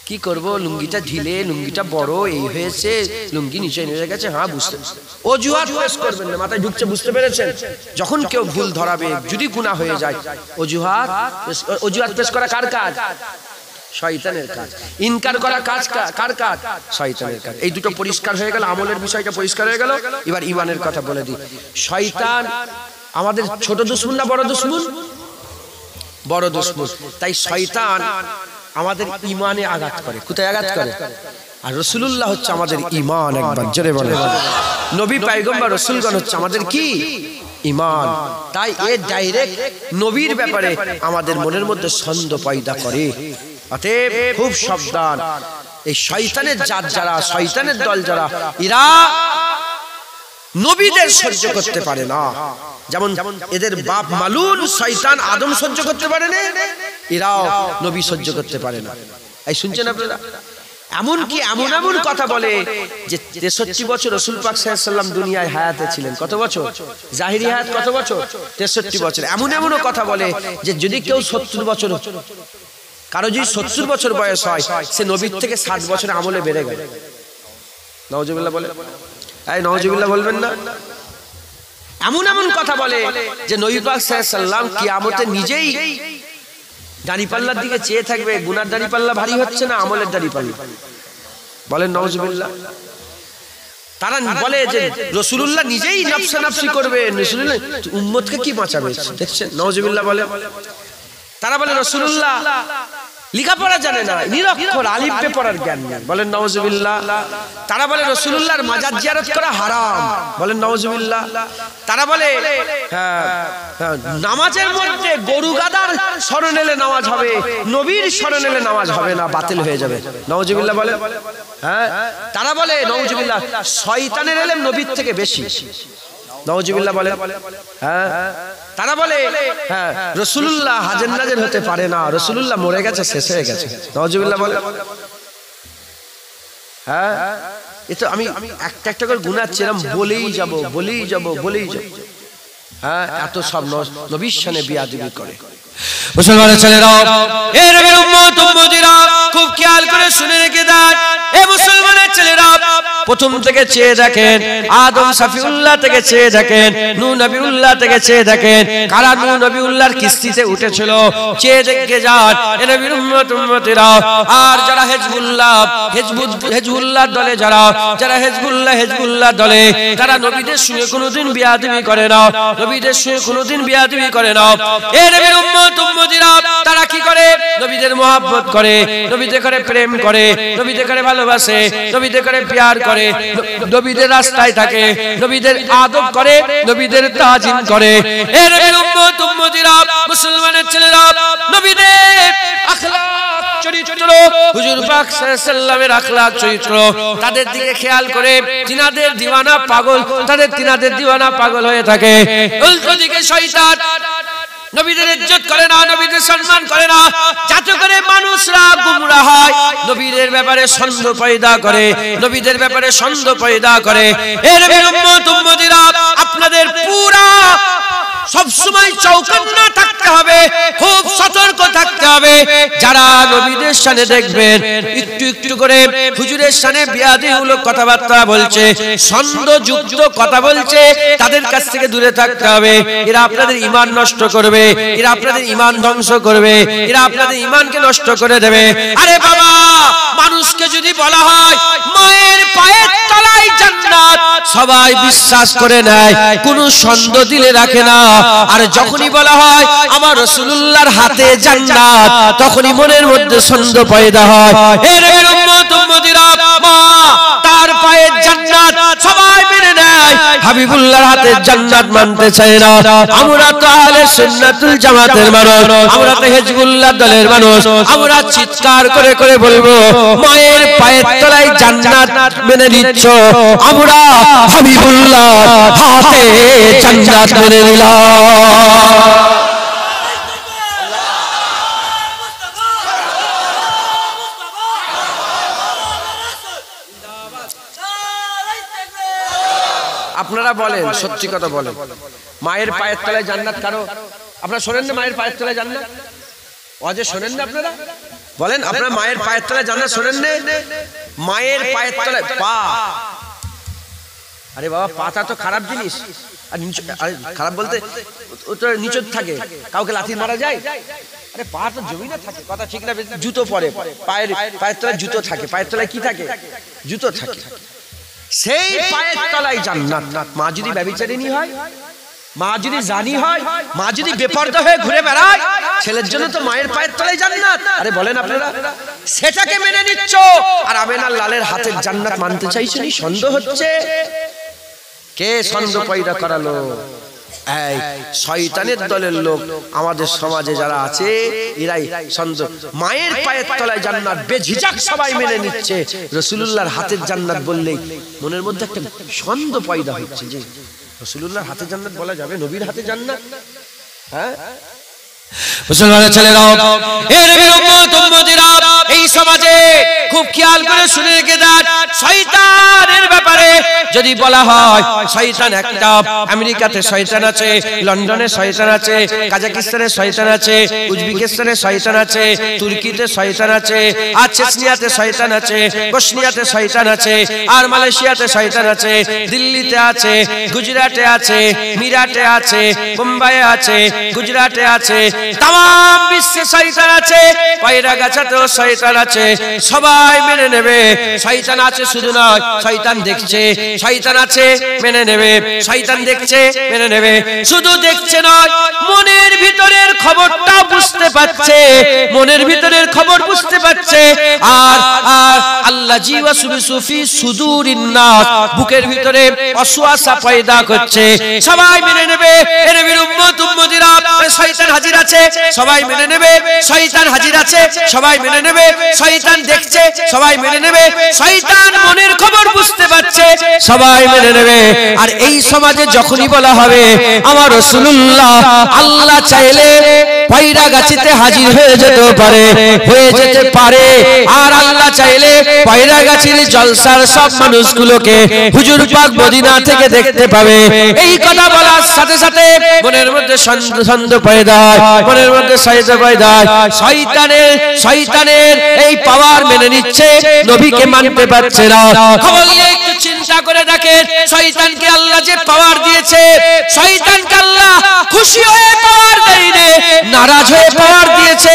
A: কি করব? লুঙ্গিটা ঢিলে, লুঙ্গিটা বড়, এই হয়েছে, লুঙ্গি নিচে নেমে গেছে, হ্যাঁ বুঝতে। অজুহাত পেশ করবেন না, মাথায় ঢুকছে, বুঝতে পেরেছেন? যখন কেউ ভুল ধরাবে, যদি গুনাহ হয়ে যায়, অজুহাত পেশ করা কার কাজ? শয়তানের কাজ। ইনকার করা কাজ কার কাজ? শয়তানের কাজ। এই দুটো পরিষ্কার হয়ে গেল, আমলের বিষয়টা পরিষ্কার হয়ে গেল। এবার ঈমানের কথা বলে দিই। শয়তান আমাদের ছোট দুশমন না বড় দুশমন? বড় দুশমন। তাই শয়তান আমাদের ঈমানে আঘাত করে। কোথায় আঘাত করে? আর রাসূলুল্লাহ হচ্ছে আমাদের ঈমান। একবার জোরে বলে, নবী পয়গম্বর রাসূলগণ হচ্ছে আমাদের কি? ঈমান। তাই এ ডাইরেক্ট নবীর ব্যাপারে আমাদের মনের মধ্যে সন্দেহ পয়দা করে। অতএব খুব সাবধান। এই শয়তানের জাত যারা, শয়তানের দল যারা, এরা নবীদের সহ্য করতে পারে না। যেমন এদের বাপ মালুন শয়তান আদম সহ্য করতে পারে না, এরাও নবী সহ্য করতে পারে না। এই শুনছেন আপনারা? এমনকি এমন এমন কথা বলে যে 63 বছর রাসূল পাক সাল্লাল্লাহু আলাইহি ওয়াসাল্লাম দুনিয়ায় হায়াতে ছিলেন। কত বছর? জাহিরি হায়াত কত বছর? 63 বছর। এমন এমনও কথা বলে যে যদি কেউ 70 বছর, কারো যদি 70 বছর বয়স হয়, সে নবীর থেকে 60 বছর আমলে বেড়ে গেল। নাউজুবিল্লাহ বলে, এই নাউজুবিল্লাহ বলবেন না? এমন এমন কথা বলে যে নবী পাক সাল্লাল্লাহু আলাইহি ওয়াসাল্লাম কিয়ামতে নিজেই দাড়িপাল্লার দিকে চেয়ে থাকবে, গুনার দাড়িপাল্লা ভারী হচ্ছে না, আমলের দাড়িপাল্লা। বলেন নাউজুবিল্লাহ। তারা বলে যে রাসূলুল্লাহ নিজেই নফসা নফসি করবে, রাসূলুল্লাহ উম্মতকে কি বাঁচাবে? দেখছেন? নাউজুবিল্লাহ বলে। তারা বলে রাসূলুল্লাহ লেখাপড়া জানে না, নিরক্ষর, আলিফ বে পড়ার জ্ঞান নেই। বলেন নাউজুবিল্লাহ। তারা বলে রাসূলুল্লাহর মাজার জিয়ারত করা হারাম। বলেন নাউজুবিল্লাহ। তারা বলে নামাজের মধ্যে গরু গাদার শরণ এলে নামাজ হবে, নবীর শরণ এলে নামাজ হবে না, বাতিল হয়ে যাবে। নাউজুবিল্লাহ বলে। হ্যাঁ, তারা বলে নাউজুবিল্লাহ শয়তানের ইলম নবীর থেকে বেশি। নাউজুবিল্লাহ বলে। হ্যাঁ, তারা বলে হ্যাঁ রাসূলুল্লাহ হাজের নাজের হতে পারে না, রাসূলুল্লাহ মরে গেছে, শেষ হয়ে গেছে। নাউজুবিল্লাহ বলে। হ্যাঁ, এটা আমি একটা একটা করে গুনাচ্ছিলাম, বলেই যাব বলেই যাব বলেই যাব। হ্যাঁ, এত সব নবীর শানে বিয়াদবি করে। মুসলমানের ছেলেরা, এ নবীর উম্মত উম্মতিরা, খুব খেয়াল করে শুনে রেখে দেন। এ মুসলমানের ছেলেরা, প্রথম থেকে চেয়ে দেখেন, আদম সাফিউল্লাহ থেকে চেয়ে দেখেন, নূহ নবিউল্লাহ থেকে চেয়ে দেখেন, কারা নূহ নবিউল্লাহর কিস্তিতে উঠেছিল, চেয়ে দেখে যান। এ নবীর উম্মত উম্মতিরা, আর যারা হেজবুল্লাহ দলে, যারা হেজবুল্লাহ দলে, তারা নবীদের সঙ্গে কোনোদিন বিয়াদবি করে না, নবীদের সঙ্গে কোনোদিন বিয়াদবি করে না। এ নবীর উম্মত উম্মতিরা, তারা কি করে? নবীদের মহব্বত করে, নবীদের করে প্রেম করে, নবীদের করে ভালোবাসে, নবীদের করে প্যার করে, নবীদের রাস্তায় থাকে, নবীদের আদব করে, নবীদের তাজিম করে। এ নবীর উম্মত উম্মতিরা, মুসলমানের ছেলেরা, নবীদের আখলাক চরিত্র, হুজুর পাক সাল্লাল্লাহু আলাইহি ওয়াসাল্লামের আখলাক চরিত্র, তাদের দিকে খেয়াল করে তিনাদের দিওয়ানা পাগল, তাদের তিনাদের দিওয়ানা পাগল হয়ে থাকে। উল্টো দিকে শয়তান নবীদের ইজ্জত করে না, নবীদের সম্মান করে না, যাতে করে মানুষরা গুমরাহ হয়, নবীদের ব্যাপারে সন্দেহ পয়দা করে, নবীদের ব্যাপারে সন্দেহ পয়দা করে। এ নবীর উম্মত উম্মতিরা, আপনাদের পুরা সব সময় চৌকান্না থাকতে হবে, খুব সতর্ক থাকতে হবে। যারা নবীদের শানে দেখবেন একটু একটু করে হুজুরের শানে বিয়াদবিমূলক কথাবার্তা বলছে, সন্দেহযুক্ত কথা বলছে, তাদের কাছ থেকে দূরে থাকতে হবে। এরা আপনাদের ঈমান নষ্ট করবে, এরা আপনাদের ঈমান ধ্বংস করবে, এরা আপনাদের ঈমানকে নষ্ট করে দেবে। আরে বাবা, মানুষকে যদি বলা হয় মায়ের পায়ের তলায় জান্নাত, সবাই বিশ্বাস করে নেয়, কোনো সন্দেহ দিলে রাখে না। আর যখনই বলা হয় আমার রাসূলুল্লাহর হাতে জান্নাত, তখনই মনের মধ্যে সন্দেহ পয়দা হয়। এর উম্মত উম্মতিরা, মা তার পায়ের জান্নাত সবাই মেনে নেয়, হাবিবুল্লাহর হাতে জান্নাত মানতে চায় না। আমরা তো আহলে সুন্নাতুল জামাতের মানুষ, আমরা তো হিজবুল্লাহ দলের মানুষ, আমরা চিৎকার করে করে বলবো মায়ের পায়ের তলায় জান্নাত মেনে নিচ্ছ, আমরা হাবিবুল্লাহর হাতে জান্নাত মেনে নিলাম। আপনারা বলেন, সত্যি কথা বলেন, মায়ের পায়ের তলায় জান্নাত কারো আপনারা শোনেন না? মায়ের পায়ের তলায় জান্নাত অজে শোনেন না? আপনারা বলেন, আপনারা মায়ের পায়ের তলায় জান্নাত শোনেন না? মায়ের পায়ের তলায় পা, আরে বাবা পাটা তো খারাপ জিনিস। আর খারাপ বলতে ওটা নিচে থাকে, কাউকে লাথি মারা যায়? আরে পা তো জমিনে থাকে, কথা ঠিক না? জুতো পরে, পায়ের তলায় জুতো থাকে, পায়ের তলায় কি থাকে? জুতো থাকে। সেই পায়ের তলায় জান্নাত। মা যদি ব্যভিচারিণী হয়, মা যদি জানি হয়, মা যদি বেপরদা হয়ে ঘুরে বেড়ায়, ছেলের জন্য তো মায়ের পায়ের তলায় জান্নাত। আরে বলেন আপনারা, সেটাকে মেনে নিচ্ছ, আর আমেনার লালের হাতের জান্নাত মানতে চাইছেন? সন্দেহ হচ্ছে। কে সন্দেহ পয়দা করালো? এই শয়তানের দলের লোক আমাদের সমাজে যারা আছে, এরাই সন্দেহ। মায়ের পায়ের তলায় জান্নাত বেঝিঝক সবাই মেনে নিচ্ছে, রাসূলুল্লাহর হাতের জান্নাত বললেই মনের মধ্যে একটা সন্দেহ পয়দা হচ্ছে যে রাসূলুল্লাহর হাতে জান্নাত বলা যাবে? নবীর হাতে জান্নাত? হ্যাঁ মুসলমানের ছেলেরাও, এর নবীর উম্মত উম্মতিরা, এই সমাজে খুব খেয়াল করে শুনে রেখে দেন, শয়তানের ব্যাপারে যদি বলা হয়, শয়তান একটা, আমেরিকাতে শয়তান আছে, লন্ডনে শয়তান আছে, কাজাকিস্তানে শয়তান আছে, উজবেকিস্তানে শয়তান আছে, তুর্কিতে শয়তান আছে, আর চেচনিয়াতে শয়তান আছে, বসনিয়াতে শয়তান আছে, আর মালয়েশিয়াতে শয়তান আছে, দিল্লিতে আছে, গুজরাটে আছে, মিরাটে আছে, মুম্বাইয়ে আছে, গুজরাটে আছে, তাম বিশ্বে শয়তান আছে, পায়রা গাছাতেও শয়তান আছে। সবাই মেনে নেবে শয়তান আছে, শুধু নয় শয়তান দেখছে, শয়তান আছে মেনে নেবে, শয়তান দেখছে মেনে নেবে, শুধু দেখছে নয়, মনের ভিতরের খবরটা বুঝতে পারছে, মনের ভিতরের খবর বুঝতে পারছে। আর আর আল্লাহ জিওয়া সুফি সুদুরিন নাস, বুকের ভিতরে অসুয়াশা পয়দা করছে। সবাই মেনে নেবে এর নবীর উম্মত উম্মতিরা, শয়তান হাজির আছে, সবাই মেনে নেবে, শয়তান হাজির আছে, সবাই মেনে নেবে, শয়তান দেখছে, সবাই মেনে নেবে, শয়তান মনের খবর বুঝতে পারছে, সবাই মেনে নেবে। আর এই সমাজে যখনই বলা হবে আমার রাসূলুল্লাহ, আল্লাহ চাইলে পায়রা গাছিতে হাজির হয়ে যেতে পারে, হয়ে যেতে পারে, আর আল্লাহ চাইলে পায়রা গাছির জলসার সব মানুষগুলোকে হুজুর পাক মদিনা থেকে দেখতে পাবে। এই কথা বলার সাথে সাথে মনের মধ্যে সন্দেহ পয়দা হয়, মনের মধ্যে সন্দেহ পয়দা হয়। শয়তানের এই পাওয়ার মেনে নিচ্ছে, নবীকে মানতে পারছে না। খবর নিয়ে একটু চিন্তা করে দেখেন, শয়তানকে আল্লাহ যে পাওয়ার দিয়েছে, শয়তানকে আল্লাহ খুশি হয়ে পাওয়ার দেয়নি, নারাজ হয়ে পাওয়ার দিয়েছে।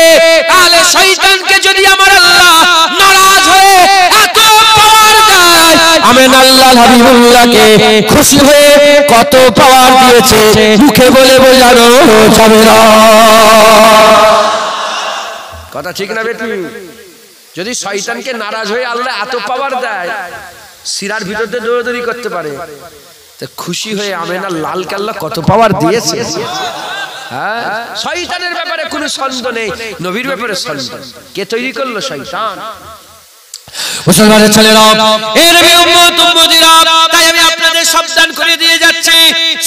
A: তাহলে শয়তানকে যদি আমার আল্লাহ নারাজ হয়ে এত পাওয়ার দেয়, আমেন আল্লাহ হাবিবুল্লাহকে খুশি হয়ে কত পাওয়ার দিয়েছে, মুখে বলে বোঝানো যাবে না। কথা ঠিক না বেটি? যদি শয়তানকে নারাজ হয়ে আল্লাহ এত পাওয়ার দেয়, সিরার ভিতরে দৌড়াদৌড়ি করতে পারে, তো খুশি হয়ে আমেনা লাল কাল্লা কত পাওয়ার দিয়েছে। হ্যাঁ, শয়তানের ব্যাপারে কোনো সন্দেহ নেই, নবীর ব্যাপারে সন্দেহ। কে তৈরি করলো? শয়তান। মুসলমানের ছেলেরা, এর নবী উম্মত উম্মতিরা, তাই আমি আপনাদের সাবধান করে দিয়ে যাচ্ছে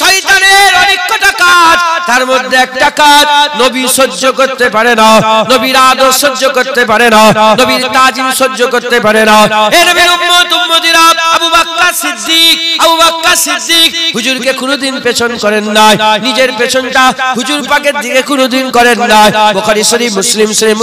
A: শয়তানের অনেক কটা কাজ, তার মধ্যে একটা কাজ নবী সহ্য করতে পারে না, নবীর আদর সহ্য করতে পারে না, নবীর তাজিম সহ্য করতে পারে না। এ নবীর উম্মত উম্মতিরা, আবু বকর সিদ্দিক হুজুরকে কোনোদিন পেছন করেন নাই, নিজের পেছনটা হুজুর পাকের দিকে কোনোদিন করেন নাই। বুখারী শরীফ, মুসলিম শরীফ,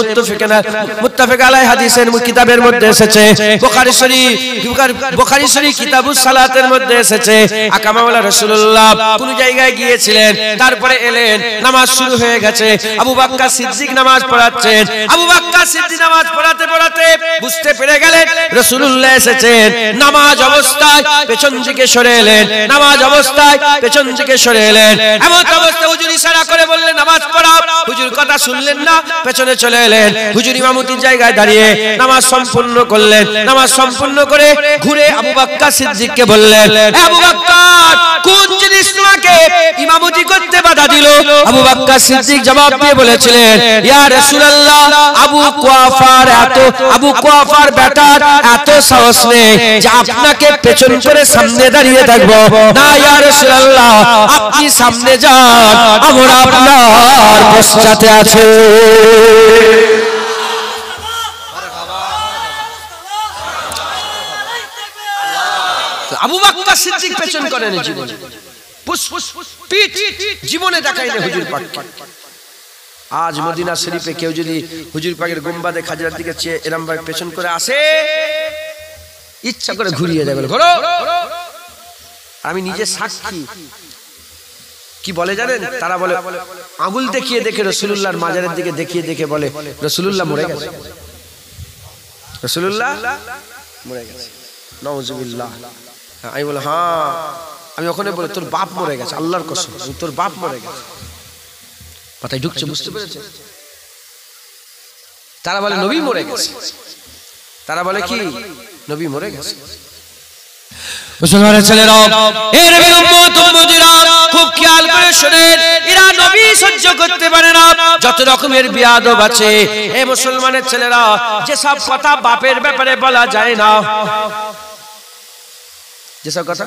A: মুত্তাফাক আলাইহি হাদিসের কিতাবের মধ্যে এসেছে। বুখারী শরীফ কিতাবুস সালাতের মধ্যে এসেছে, আকা মাওলা রাসূলুল্লাহ কোন জায়গায় গিয়েছিলেন, তারপরে এলেন, নামাজ শুরু হয়ে গেছে, আবু বকর সিদ্দিক নামাজ পড়াচ্ছেন। আবু বকর সিদ্দিক নামাজ পড়াতে পড়াতে বুঝতে পেরে গেলেন রাসূলুল্লাহ এসেছেন। নামাজ অবস্থায় পেছন দিকে সরে এলেন, নামাজ অবস্থায় পেছন দিকে সরে এলেন। এমন অবস্থায় হুজুর ইশারা করে বললেন নামাজ পড়াও, হুজুর কথা শুনলেন না, পেছনে চলে এলেন। হুজুর ইমামতির জায়গায় দাঁড়িয়ে নামাজ সম্পূর্ণ করলেন। নামাজ সম্পূর্ণ করে ঘুরে আবু বকর সিদ্দিককে বললেন, আবু বকর, কোন জিনিস তোমাকে ইমামতি করতে বাধা দিল? আবু বকর সিদ্দিক জবাব দিয়ে বলেছিলেন, ইয়া রাসূলুল্লাহ, আবু কুয়াফার বেটার এত সাহস নেই যে আপনাকে পেছন করে সামনে দাঁড়িয়ে থাকবো না। ইয়া রাসূলুল্লাহ, আপনি সামনে যান, আমরা আপনার পশ্চাতে আছি। আবু বকর সিদ্দিক পেছন করেন জীবনে, জীবনে দেখাইনি হুজুর পাককে। আজ মদিনা শরীফে কেউ যদি হুজুর পাকের গুম্বাদে খাজরার দিকে চেয়ে এরম ভাবে পেছন করে আসে, ইচ্ছা করে ঘুরিয়ে দেবে, ঘোরো। আমি নিজে সাক্ষী। কি বলে জানেন? তারা বলে আঙুল দেখিয়ে দেখে রাসূলুল্লাহর মাজারের দিকে দেখিয়ে দেখে বলে রাসূলুল্লাহ মরে গেছে, রাসূলুল্লাহ মরে গেছে, নাউজুবিল্লাহ। আমি বলে হ্যাঁ, আমি ওখানে বলে তোর বাপ মরে গেছে, আল্লাহর কসম তোর বাপ মরে গেছে। কথাই ঢুকছে, বুঝতে পেরেছে? তারা বলে নবী মরে গেছে, তারা বলে কি নবী মরে গেছে। মুসলমানের ছেলেরা, এ নবীর উম্মত উম্মতিরা, খুব খেয়াল করে শুনেন, এরা নবী সহ্য করতে পারে না, যত রকমের বিয়াদব আছে। এ মুসলমানের ছেলেরা, যেসব কথা বাপের ব্যাপারে বলা যায় না, যেসব কথা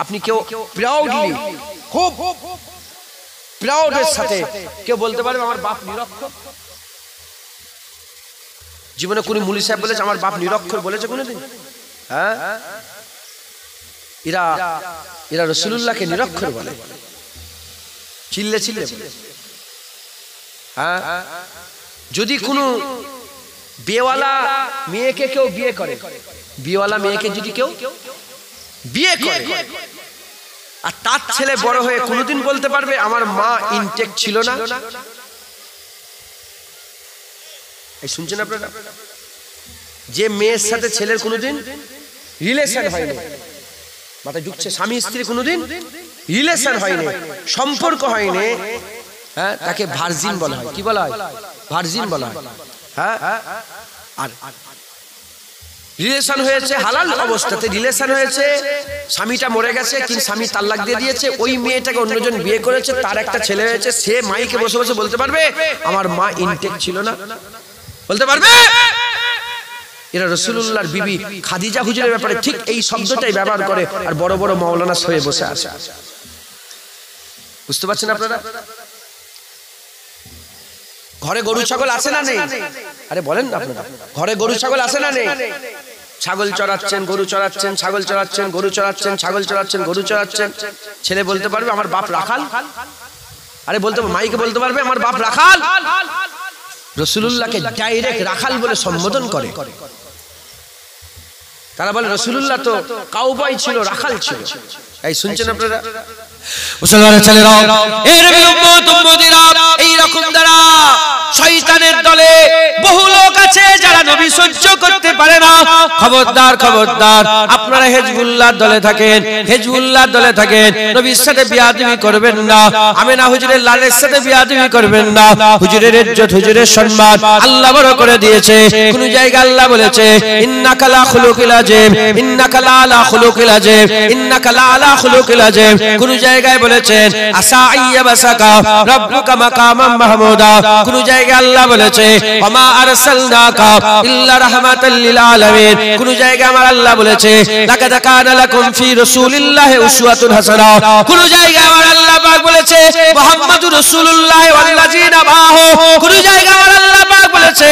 A: আপনি কেউ প্রাউডলি, খুব প্রাউডের সাথে কেউ বলতে পারবে আমার বাপ নিরক্ষর? জীবনে কোন মুলি সাহেব বলেছে আমার বাপ নিরক্ষর বলেছে কোনোদিন? হ্যাঁ, এরা রাসূলুল্লাহকে নিরক্ষর বলে, চিল্লে চিল্লে বলে। হ্যাঁ, যদি কোনো বিয়েওয়ালা মেয়েকে কেউ বিয়ে করে, বিয়েওয়ালা মেয়েকে যদি কেউ বিয়ে করে আর তার ছেলে বড় হয়ে কোনোদিন বলতে পারবে আমার মা ইনটেক ছিল না? এই শুনছেন আপনারা? যে মেয়ের সাথে ছেলের কোনোদিন রিলেশন হয়নি, মাথায় ঢুকছে, স্বামী স্ত্রী কোনোদিন রিলেশন হয়নি, সম্পর্ক হয়নি, হ্যাঁ, তাকে ভার্জিন বলা হয়। কি বলা হয়? ভার্জিন বলা হয়। হ্যাঁ, আর রিলেশন হয়েছে হালাল অবস্থাতে, রিলেশন হয়েছে, স্বামীটা মরে গেছে কিন্তু স্বামী তালাক দিয়ে দিয়েছে, ওই মেয়েটাকে অন্যজন বিয়ে করেছে, তার একটা ছেলে হয়েছে, সে মাইকে বসে বসে বলতে পারবে আমার মা ইনটেক ছিল না? বলতে পারবে? এরা রাসূলুল্লাহর বিবি খাদিজা হুজুরের ব্যাপারে ঠিক এই শব্দটাই ব্যবহার করে, আর বড় বড় মাওলানা হয়ে বসে আছে। বুঝতে পারছেন আপনারা? ঘরে গরু ছাগল আছে না নেই? আরে বলেন না আপনারা, ঘরে গরু ছাগল আছে না নেই? ছাগল চড়াচ্ছেন, গরু চড়াচ্ছেন, ছাগল চড়াচ্ছেন, গরু চড়াচ্ছেন, ছাগল চড়াচ্ছেন, গরু চড়াচ্ছেন। ছেলে বলতে পারবে আমার বাপ রাখাল? আরে বলতে, মাইকে বলতে পারবে আমার বাপ রাখাল? রাসূলুল্লাহকে ডাইরেক্ট রাখাল বলে সম্বোধন করে। তারা বলে রাসূলুল্লাহ তো কাউবয় ছিল, রাখাল ছিল। এই শুনছেন আপনারা? মুসলমানের ছেলেরা, এই নবীর উম্মত উম্মতিরা, এই রকম দ্বারা শয়তানের দলে বহু লোক আছে যারা নবী সহ্য করতে পারে না। খবরদার খবরদার, আপনারা হিজবুল্লাহর দলে থাকেন, হিজবুল্লাহর দলে থাকেন, নবীর সাথে বিয়াদবি করবেন না, আমেনা হুজুরের লালের সাথে বিয়াদবি করবেন না। হুজুরের ইজ্জত, হুজুরের সম্মান আল্লাহ বড় করে দিয়েছে। কোন জায়গায় আল্লাহ বলেছে ইন্নাকা লা খুলুকিল আযীম, ইন্নাকা লা আলা খুলুকিল আযীম, ইন্নাকা লা আলা খুলুকিল আযীম। কোন জায়গায় বলেছেন আসা আইয়াবাসাকা রাব্বুকা মাকামাম মাহমুদা। কোন জায়গায় আল্লাহ বলেছে ওমা আরসালনাকা ইল্লা রাহমাতাল লিল আলামিন। কোন জায়গায় আমার আল্লাহ বলেছে লাকাদ কানা লাকুম ফি রাসূলিল্লাহি উসওয়াতুন হাসানাহ। কোন জায়গায় আমার আল্লাহ পাক বলেছে মুহাম্মাদুর রাসূলুল্লাহ ওয়াল্লাযিনা মাহু। কোন জায়গায় আমার আল্লাহ পাক বলেছে,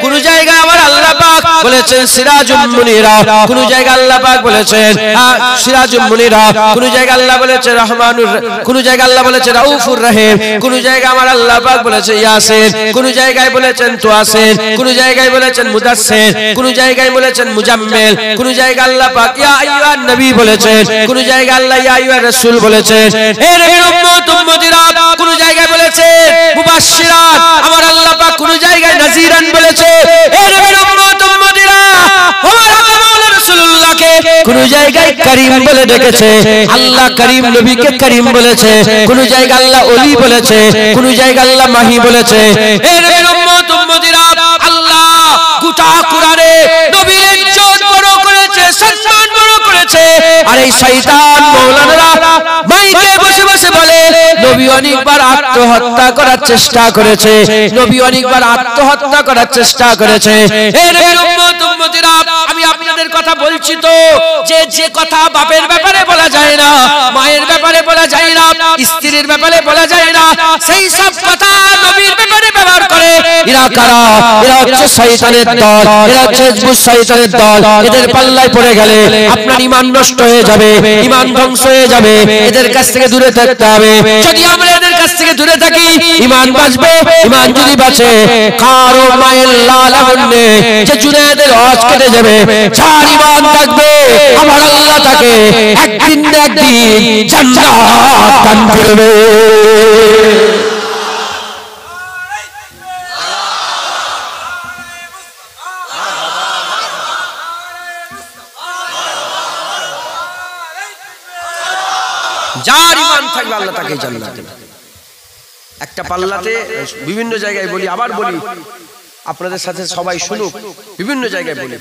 A: কোন জায়গায় আমার আল্লাহ পাক বলেছেন সিরাজুম মুনিরা। কোন জায়গায় আল্লাহ পাক বলেছেন সিরাজুম মুনিরা। কোন জায়গায় আল্লাহ বলেছে রহমানুর, কোন জায়গায় আল্লাহ বলেছে রাউফুর রহিম। কোন জায়গায় আমার আল্লাহ পাক বলেছে ইয়াসিন। কোন জায়গায় বলেছেন তুয়াসিন। কোন জায়গায় বলেছেন মুদাসসির। কোন জায়গায় বলেছেন মুজাম্মিল। কোন জায়গায় আল্লাহ পাক ইয়া আইয়ুহান নবী বলেছেন। কোন জায়গায় আল্লাহ ইয়া আইয়ুহার রাসূল বলেছেন। হে নবীর উম্মত উম্মতিরা। কোন জায়গায় বলেছেন মুবাশশিরান। আমার আল্লাহ পাক কোন জায়গায় নাযিরান বলেছে। হে নবীর উম্মত উম্মতিরা, আমার আল্লাহ রাসূলুল্লাহকে কোন জায়গায় করিম বলে ডেকেছে। আল্লাহ করিম নবীকে করিম বলেছে। কোন জায়গায় আল্লাহ ওলি বলেছে। কোন জায়গায় আল্লাহ মাহি বলেছে। হে নবীর উম্মত উম্মতিরা, আল্লাহ গোটা কোরআনে নবীর ইজ্জত বড় করেছে, সম্মান বড় করেছে। আর এই শয়তান মাওলানারা মাইকে বসে বসে বলে নবী অনেকবার আত্মহত্যা করার চেষ্টা করেছে। নবী অনেকবার আত্মহত্যা করার চেষ্টা করেছে। হে নবীর উম্মত উম্মতিরা, আমি আপনাদের কথা বলছি তো, যে কথা বাপের ব্যাপারে বলা যায় না, মায়ের ব্যাপারে বলা যায় না, স্ত্রীর ব্যাপারে বলা যায় না, সেই সব কথা নবীর ব্যাপারে ব্যবহার করে। এরা কারা? এরা হচ্ছে শয়তানের দল, এরা হচ্ছে হিজবুস শয়তানের দল। এদের পাল্লায় পড়ে গেলে আপনার ঈমান নষ্ট হয়ে যাবে, ঈমান ধ্বংস হয়ে যাবে। এদের কাছ থেকে দূরে থাকতে হবে। যদি আমরা এদের কাছ থেকে দূরে থাকি ঈমান বাঁচবে। ঈমান যদি বাঁচে, কারো মায়ের লাল আগুনে যে জুনায়েদের হজ কেটে যাবে, যার ঈমান থাকবে আমার আল্লাহ তাকে একদিন না একদিন জান্নাত দান করবে। যার ঈমান থাকবে আল্লাহ তাকে জান্নাত দেবে। একটা পাল্লাতে বিভিন্ন জায়গায় বলি, আবার বলি আপনাদের সাথে সবাই শুনুক, বিভিন্ন জায়গায় বলি,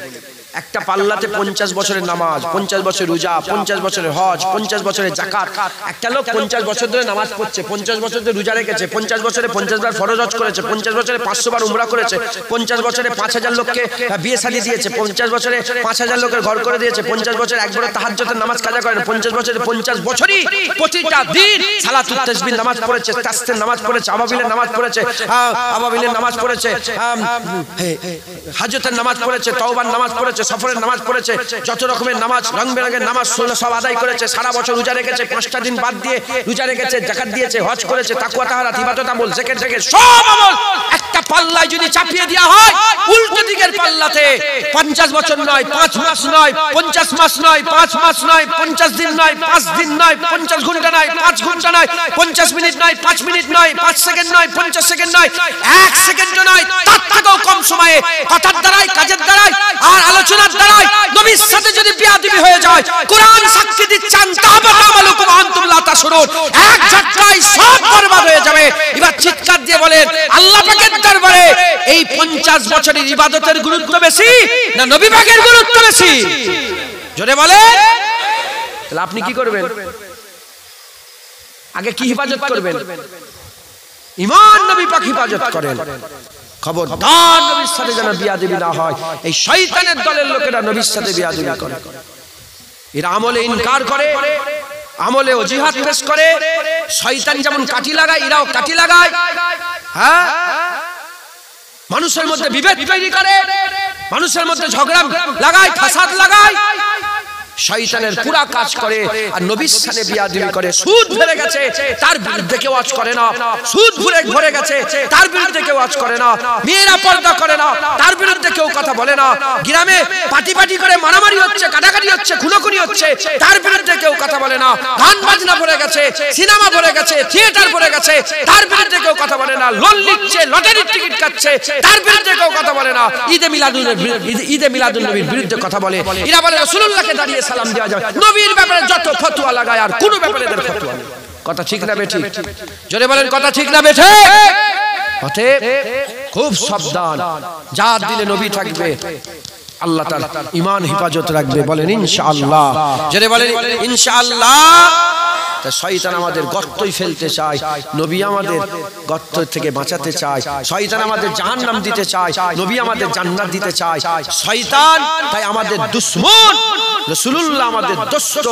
A: একটা পাল্লাতে 50 বছরের নামাজ, 50 বছরের রোজা, 50 বছরের হজ, 50 বছরের যাকাত। একটা লোক 50 বছর ধরে নামাজ পড়ছে, 50 বছর ধরে রোজা রেখেছে, 50 বছরে 50 বার ফরজ হজ করেছে, 50 বছরে 500 বার উমরা করেছে, 50 বছরে 5000 লোককে বিয়ে শাদী দিয়েছে, 50 বছরে 5000 লোকের ঘর করে দিয়েছে, 50 বছরে একবার তাহাজ্জুদের নামাজ কাজা করেন, 50 বছরে 50 বছরই প্রতিটা দিন সালাতুত তাসবিহ নামাজ পড়েছে, তাসবিহ নামাজ পড়েছে, আবাবিলের নামাজ পড়েছে, আবাবিলের নামাজ পড়েছে, হাজতের নামাজ পড়েছে, তওবার নামাজ পড়েছে, সফরের নামাজ পড়েছে, যত রকমের নামাজ রং বেরঙের নামাজ সব আদায় করেছে, সারা বছর রোজা রেখেছে, 5টা দিন বাদ দিয়ে রোজা রেখেছে, যাকাত দিয়েছে, হজ করেছে, তাকওয়া তাহারাত ইবাদত আমল জিকির থেকে সব আমল একটা পাল্লায় যদি চাপিয়ে দেওয়া হয়, উল্টো দিকের পাল্লাতে 50 বছর নয়, 5 মাস নয়, 50 মাস নয়, 5 মাস নয়, 50 দিন নয়, 5 দিন নয়, 50 ঘন্টা নয়, 5 ঘন্টা নয়, 50 মিনিট নয়, 5 মিনিট নয়, 5 সেকেন্ড নয়, 50 সেকেন্ড নয়, 1 সেকেন্ড নয়, তার থেকেও কম সময়ে কথার দ্বারাই, কাজের দ্বারাই আর আলোচনার দ্বারাই নবীর সাথে যদি বেয়াদবি হয়ে যায়, কোরআন সাক্ষী দিচ্ছেন তাবাতা মালুকুম আনতুম লা তাশউরুন, এক ঝটকায় সব বরবাদ হয়ে যাবে। এবার চিৎকার দিয়ে বলেন আল্লাহ পাকের দরবারে এই 50 বছরের ইবাদতের গুরুত্ব বেশি না নবী পাকের গুরুত্ব বেশি? জোরে বলেন। তাহলে আপনি কি করবেন? আগে কি হিফাজত করবেন? ঈমান নবী পাক হিফাজত করেন। খবরদার নবীর সাথে যেন বিয়াদবি না হয়। এই শয়তানের দলের লোকেরা নবীর সাথে বিয়াদবি করে, এরা আমলে ইনকার করে, আমলে ওজিহাত পেশ করে। শয়তান যেমন কাঠি লাগায়, এরাও কাঠি লাগায়। হ্যাঁ, মানুষের মধ্যে বিভেদ তৈরি করে, মানুষের মধ্যে ঝগড়া লাগায়, ফাসাদ লাগায়। শয়তানের পুরা কাজ করে আর নবীর সাথে বিয়াদবি করে। সুদ ভরে গেছে তার বিরুদ্ধে কেউ ওয়াজ করে না, সুদ ভরে গেছে তার বিরুদ্ধে কেউ ওয়াজ করে না, মেয়েরা পর্দা করে না তার বিরুদ্ধে কেউ কথা বলে না, গ্রামে পাটি করে মারামারি হচ্ছে, কাটাকাটি হচ্ছে, খুনোখুনি হচ্ছে তার বিরুদ্ধে কেউ কথা বলে না, গান বাজনা ভরে গেছে, সিনেমা ভরে গেছে, থিয়েটার ভরে গেছে তার বিরুদ্ধে কেউ কথা বলে না, লোন নিচ্ছে, লটারির টিকিট কাটছে তার বিরুদ্ধে কেউ কথা বলে না, ঈদে মিলাদুন নবীর বিরুদ্ধে কথা বলে। এরা বলে রাসূলুল্লাহকে দাঁড়িয়ে সালাম দেওয়া যাবে, নবীর ব্যাপারে যত ফতোয়া লাগায় আর কোন ব্যাপারে এদের ফতোয়া নেই। কথা ঠিক না বেঠিক? জোরে বলেন কথা ঠিক না বেঠিক? অতএব খুব সাবধান, যার দিলে নবী থাকবে আল্লাহ তাআলা ঈমান হেফাজত রাখবে। বলেন ইনশাআল্লাহ। জোরে বলেন ইনশাআল্লাহ। তা শয়তান আমাদের গর্তই ফেলতে চায়, নবী আমাদের গর্ত থেকে বাঁচাতে চায়। শয়তান আমাদের জাহান্নাম দিতে চায়, নবী আমাদের জান্নাত দিতে চায়। শয়তান তাই আমাদের দুশমন, রাসূলুল্লাহ আমাদের দোস্ত।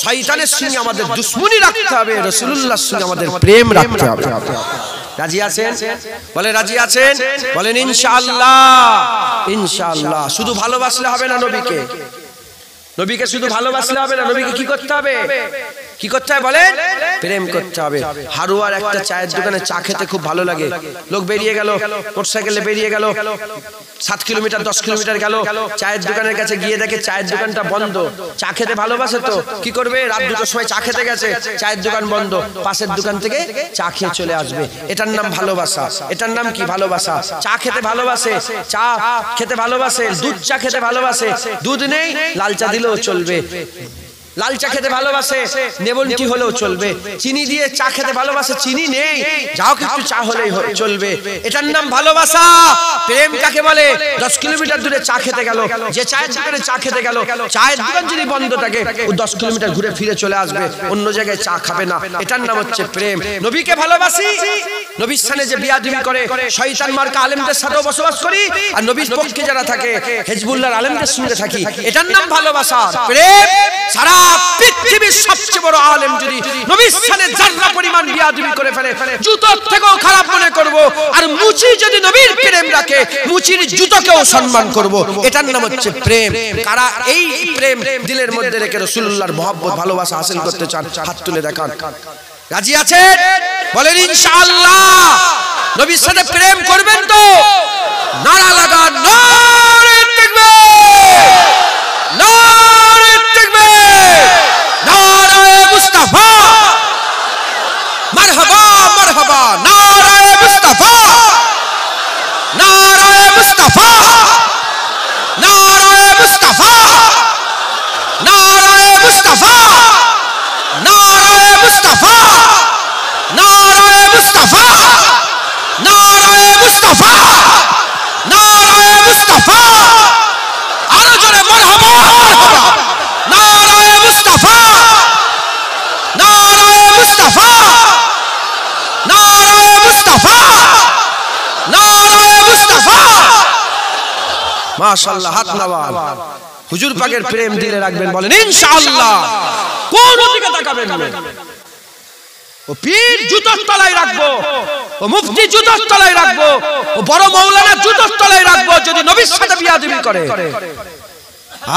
A: শয়তানের সঙ্গে আমাদের দুশমনি রাখতে হবে, রাসূলুল্লাহর সঙ্গে আমাদের প্রেম রাখতে হবে। রাজি আছেন? বলে রাজি আছেন? বলেন ইনশাআল্লাহ। ইনশাআল্লাহ। শুধু ভালোবাসলে হবে না নবীকে, নবীকে শুধু ভালোবাসলে হবে না, নবীকে কি করতে হবে? কি করতে হবে বলেন? প্রেম করতে হবে। হারুয়ার একটা চায়ের দোকানে চা খেতে খুব ভালো লাগে। লোক বেরিয়ে গেল, মোটরসাইকেলে বেরিয়ে গেল, 7 কিলোমিটার 10 কিলোমিটার গেল, চায়ের দোকানের কাছে গিয়ে দেখে চায়ের দোকানটা বন্ধ। চা খেতে ভালোবাসে তো কি করবে? রাত 2টার সময় চা খেতে গেছে, চায়ের দোকান বন্ধ, পাশের দোকান থেকে চা খেয়ে চলে আসবে। এটার নাম ভালোবাসা। এটার নাম কি? ভালোবাসা। চা খেতে ভালোবাসে, চা খেতে ভালোবাসে, দুধ চা খেতে ভালোবাসে, দুধ নেই লাল চা দিলেও চলবে। লাল চা খেতে ভালোবাসে, নেবন টি হলেও চলবে। চিনি দিয়ে চা খেতে ভালোবাসে, চিনি নেই যাও কিছু চা হলেই চলবে। এটার নাম ভালোবাসা। প্রেম কাকে বলে? 10 কিলোমিটার দূরে চা খেতে গেল, যে চায়ের দোকানে চা খেতে গেল, চায়ের দোকান যদি বন্ধ থাকে ও 10 কিলোমিটার ঘুরে ফিরে চলে আসবে, অন্য জায়গায় চা খাবে না। এটার নাম হচ্ছে প্রেম। নবীকে ভালোবাসি, নবীর সাথে যে বিয়াদবি করে শয়তান মার্কা আলেমদের সাথেও বসবাস করি, আর নবীর পক্ষে যারা থাকে হিজবুল্লাহর আলেমদের সঙ্গে থাকি, এটার নাম ভালোবাসা। প্রেম। সারা পৃথিবীর সবচেয়ে বড় আলেম যদি নবীর সাথে যারা পরিমাণ বিয়াদবি করে ফেলে, জুতোর থেকেও খারাপ মনে করব। আর মুচি যদি নবীর প্রেম রাখে, মুচির জুতোকেও সম্মান করব। এটার নাম হচ্ছে প্রেম। কারা এই প্রেম দিলের মধ্যে রেখে রাসূলুল্লাহর মহব্বত ভালোবাসা হাসিল করতে চান? হাত তুলে দেখান। রাজি আছেন? বলেন ইনশাআল্লাহ। নবীর সাথে প্রেম করবেন তো? নারা লাগান, নারে তাকবীর, নারে তাকবীর, নারায়ে মুস্তাফা, মারহাবা মারহাবা, নারায়ে মুস্তাফা, নারায়ে মুস্তাফা, নারায়ে মুস্তাফা, নারায়ে মুস্তাফা, নারায়ে মুস্তাফা, নারায়ে মুস্তাফা, নারায়ে মুস্তাফা, নারায়ে মুস্তাফা। আরো জোরে মারহাবা মারহাবা, নারায়ে মুস্তাফা, নারায়ে মুস্তাফা, নারায়ে মুস্তাফা, নারায়ে মুস্তাফা। মাশাআল্লাহ। হাত নামান। হুজুর পাকের প্রেম দিলে রাখবেন, বলেন ইনশাআল্লাহ। কোন দিকে তাকাবেন না। ও পীর জুতোর তলায় রাখবো, ও মুফতি জুতোর তলায় রাখবো, ও বড় মাওলানা জুতোর তলায় রাখবো যদি নবীর সাথে বিয়াদবি করে।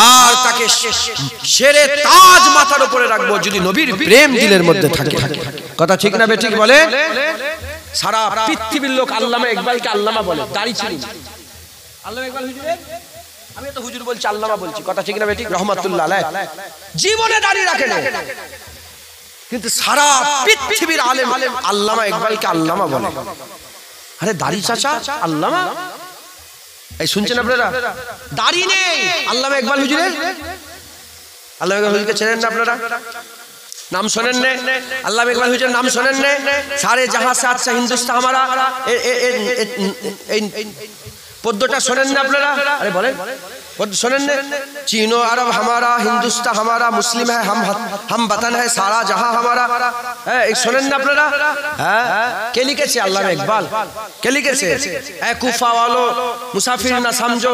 A: আর তাকে শেরে তাজ মাথার উপরে রাখবো যদি নবীর প্রেম দিলের মধ্যে থাকে। কথা ঠিক না বেঠিক বলে? সারা পৃথিবীর লোক আল্লামা ইকবালকে আল্লামা বলে, দাড়ি ছিল আল্লামা ইকবাল হুজুরের, আমি তো হুজুর বলছি আল্লামা বলছি, কথা ঠিক না বেঠিক? রহমাতুল্লাহ আলাইহি জীবনে দাড়ি রাখে না, কিন্তু সারা পৃথিবীর আলেম আল্লামা ইকবালকে আল্লামা বলে। আরে দাড়ি চাচা আল্লামা, এই শুনছেন আপনারা? দাড়ি নেই আল্লামা ইকবাল হুজুরের। আল্লামা ইকবাল হুজুরকে চেনেন না আপনারা? নাম শোনেন না? আল্লামা ইকবাল হুজুরের নাম শোনেন না? সারে জাহাঁ সে আচ্ছা হিন্দুস্তান হামারা, এই পদ্যটা শোনেন না আপনারা? আরে বলেন শোনেন না? चीनो अरब हमारा, हिंदुस्तान हमारा, मुस्लिम है हम वतन है सारा जहां हमारा। শোনেন না আপনারা? হ্যাঁ, কে লিখেছে? আল্লামা ইকবাল। কে লিখেছে? এ কুফা ওয়ালো মুসাফির না সমঝো,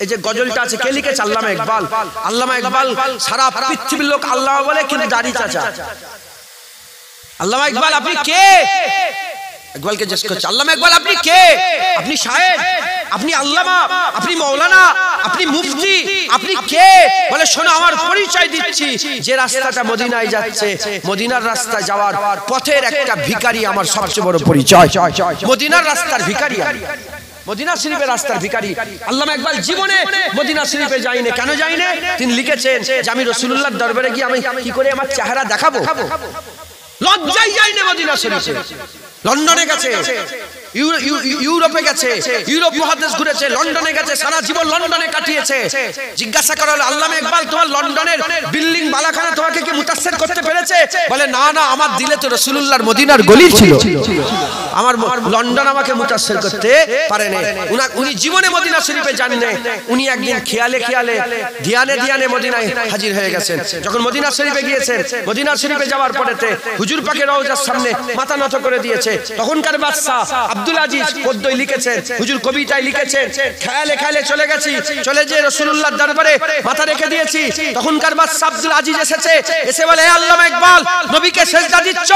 A: এই যে গজলটা আছে, কে লিখেছে? আল্লামা ইকবাল। আল্লামা ইকবাল সারা পৃথিবীর লোক আল্লামা বলে, কিন্তু দাড়ি চাচা। আল্লামা ইকবাল আপনি কে? ইকবালকে জিজ্ঞেস করছে, আল্লামা ইকবাল আপনি কে? আপনি শায়ের, আপনি আল্লামা, আপনি মাওলানা, আপনি মুফতি, আপনি কে? বলে শোনো আমার পরিচয় দিচ্ছি, যে রাস্তাটা মদিনায় যাচ্ছে, মদিনার রাস্তা যাওয়ার পথের একটা ভিখারি আমার সবচেয়ে বড় পরিচয়। মদিনার রাস্তার ভিখারি, মদিনা শরীফের রাস্তার ভিখারি। আল্লামা ইকবাল জীবনে মদিনা শরীফে যায়নি। কেন যায়নি? তিনি লিখেছেন যে আমি রাসূলুল্লাহর দরবারে গিয়ে আমি কি করে আমার চেহারা দেখাবো? লজ্জায় যায়নি মদিনা শরীফে। লন্ডনে গেছে, ইউরোপে গেছে, ইউরোপ মহাদেশ ঘুরেছে, লন্ডনে গেছে, সারা জীবন লন্ডনে কাটিয়েছে। জিজ্ঞাসা করা হলো, আল্লামা ইকবাল তোমার লন্ডনের বিল্ডিং বালাখানা তোমাকে কি মুতাসসির করতে পেরেছে? বলে না না, আমার দিলে তো রাসূলুল্লাহর মদিনার গলি ছিল। আমার লন্ডন আমাকে মুতাসসির করতে পারে না। উনি জীবনে মদিনা শরীফে যান না, উনি একদিন খেয়ালে খেয়ালে ধ্যানে ধ্যানে মদিনায় হাজির হয়ে গেছেন। যখন মদিনা শরীফে গিয়েছেন, মদিনা শরীফে যাওয়ার পরেতে হুজুর পাকের রওজার সামনে মাথা নত করে দিয়েছে। তখনকার বাদশা আব্দুল আজিজ পদ্যই লিখেছেন, হুজুর কবিতায় লিখেছেন, খেয়ালে খেয়ালে চলে গেছি, চলে যে রাসূলুল্লাহর দরবারে মাথা রেখে দিয়েছি। তখনকার বাদশা আব্দুল আজিজ এসেছে, এসে বলে, হে আল্লামা ইকবাল, নবীকে সিজদা দিচ্ছ?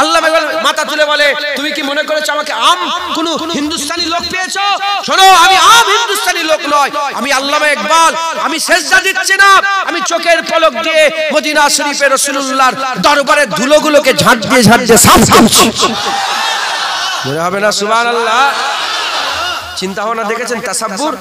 A: আল্লামা ইকবাল মাথা তুলে বলে, তুমি কি মনে করেছো আমাকে আম কোন হিন্দুস্তানি লোক পেয়েছো? শোনো, আমি আম হিন্দুস্তানি লোক নয়, আমি আল্লামা ইকবাল, আমি সিজদা দিচ্ছি না, আমি চোখের পলক দিয়ে মদিনা শরীফে রাসূলুল্লাহর দরবারে ধুলোগুলোকে ঝাঁট দিয়ে সাফ করছি। মনে হবে না সুবহানাল্লাহ? চিন্তা ভাবনা দেখেছেন? তাসাব্বুর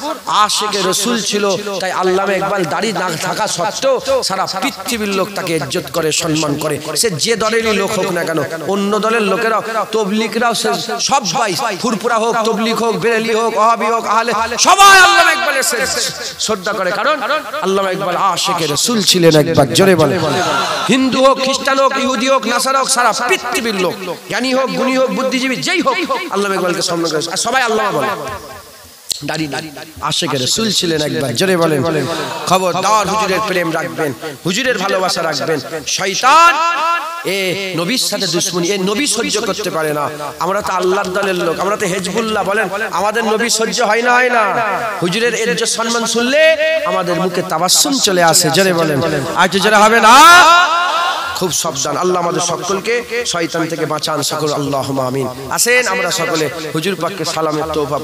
A: আশিকে রাসূল ছিল, তাই আল্লামা ইকবাল দাড়ি না থাকা সত্ত্বেও সারা পৃথিবীর লোক তাকে ইজ্জত করে, সম্মান করে, সে যে দলেরই লোক হোক না কেন। অন্য দলের লোকেরাও, তবলিগরাও সবাই, ফুরফুরা হোক, তবলিগ হোক, বেরেলি হোক, ওয়াহাবি হোক, আহলে, সবাই আল্লামা ইকবালের শ্রদ্ধা করে, কারণ আল্লামা ইকবাল আশিকে রাসূল ছিলেন। একবার জোরে বলে। হিন্দু হোক, খ্রিস্টান হোক, ইহুদি হোক, নাসারা হোক, সারা পৃথিবীর লোক, জ্ঞানী হোক, গুণী হোক, বুদ্ধিজীবী যেই হোক, আল্লামা ইকবালকে সম্মান করে, আর সবাই আল্লামা বলে। দাড়ি আশিকে রাসূল ছিলেন। একবার জোরে বলেন। খবরদার, হুজুরের প্রেম রাখবেন, হুজুরের ভালোবাসা রাখবেন। শয়তান এ নবীর সাথে দুশমনি, এ নবী সহ্য করতে পারে না। আমরা তো আল্লাহর দলের লোক, আমরা তো হিজবুল্লাহ, বলেন আমাদের নবী সহ্য হয় না, হয় না? হুজুরের ইজ্জত সম্মান শুনলে আমাদের মুখে তাবাসসুম চলে আসে। জোরে বলেন। আর জোরে হবে না? খুব সাবধান। আল্লাহ আমাদের সকলকে শয়তান থেকে বাঁচান সকল, আল্লাহুম্মা আমিন। আসেন আমরা সকলে হুজুর পাককে সালামের তোহফা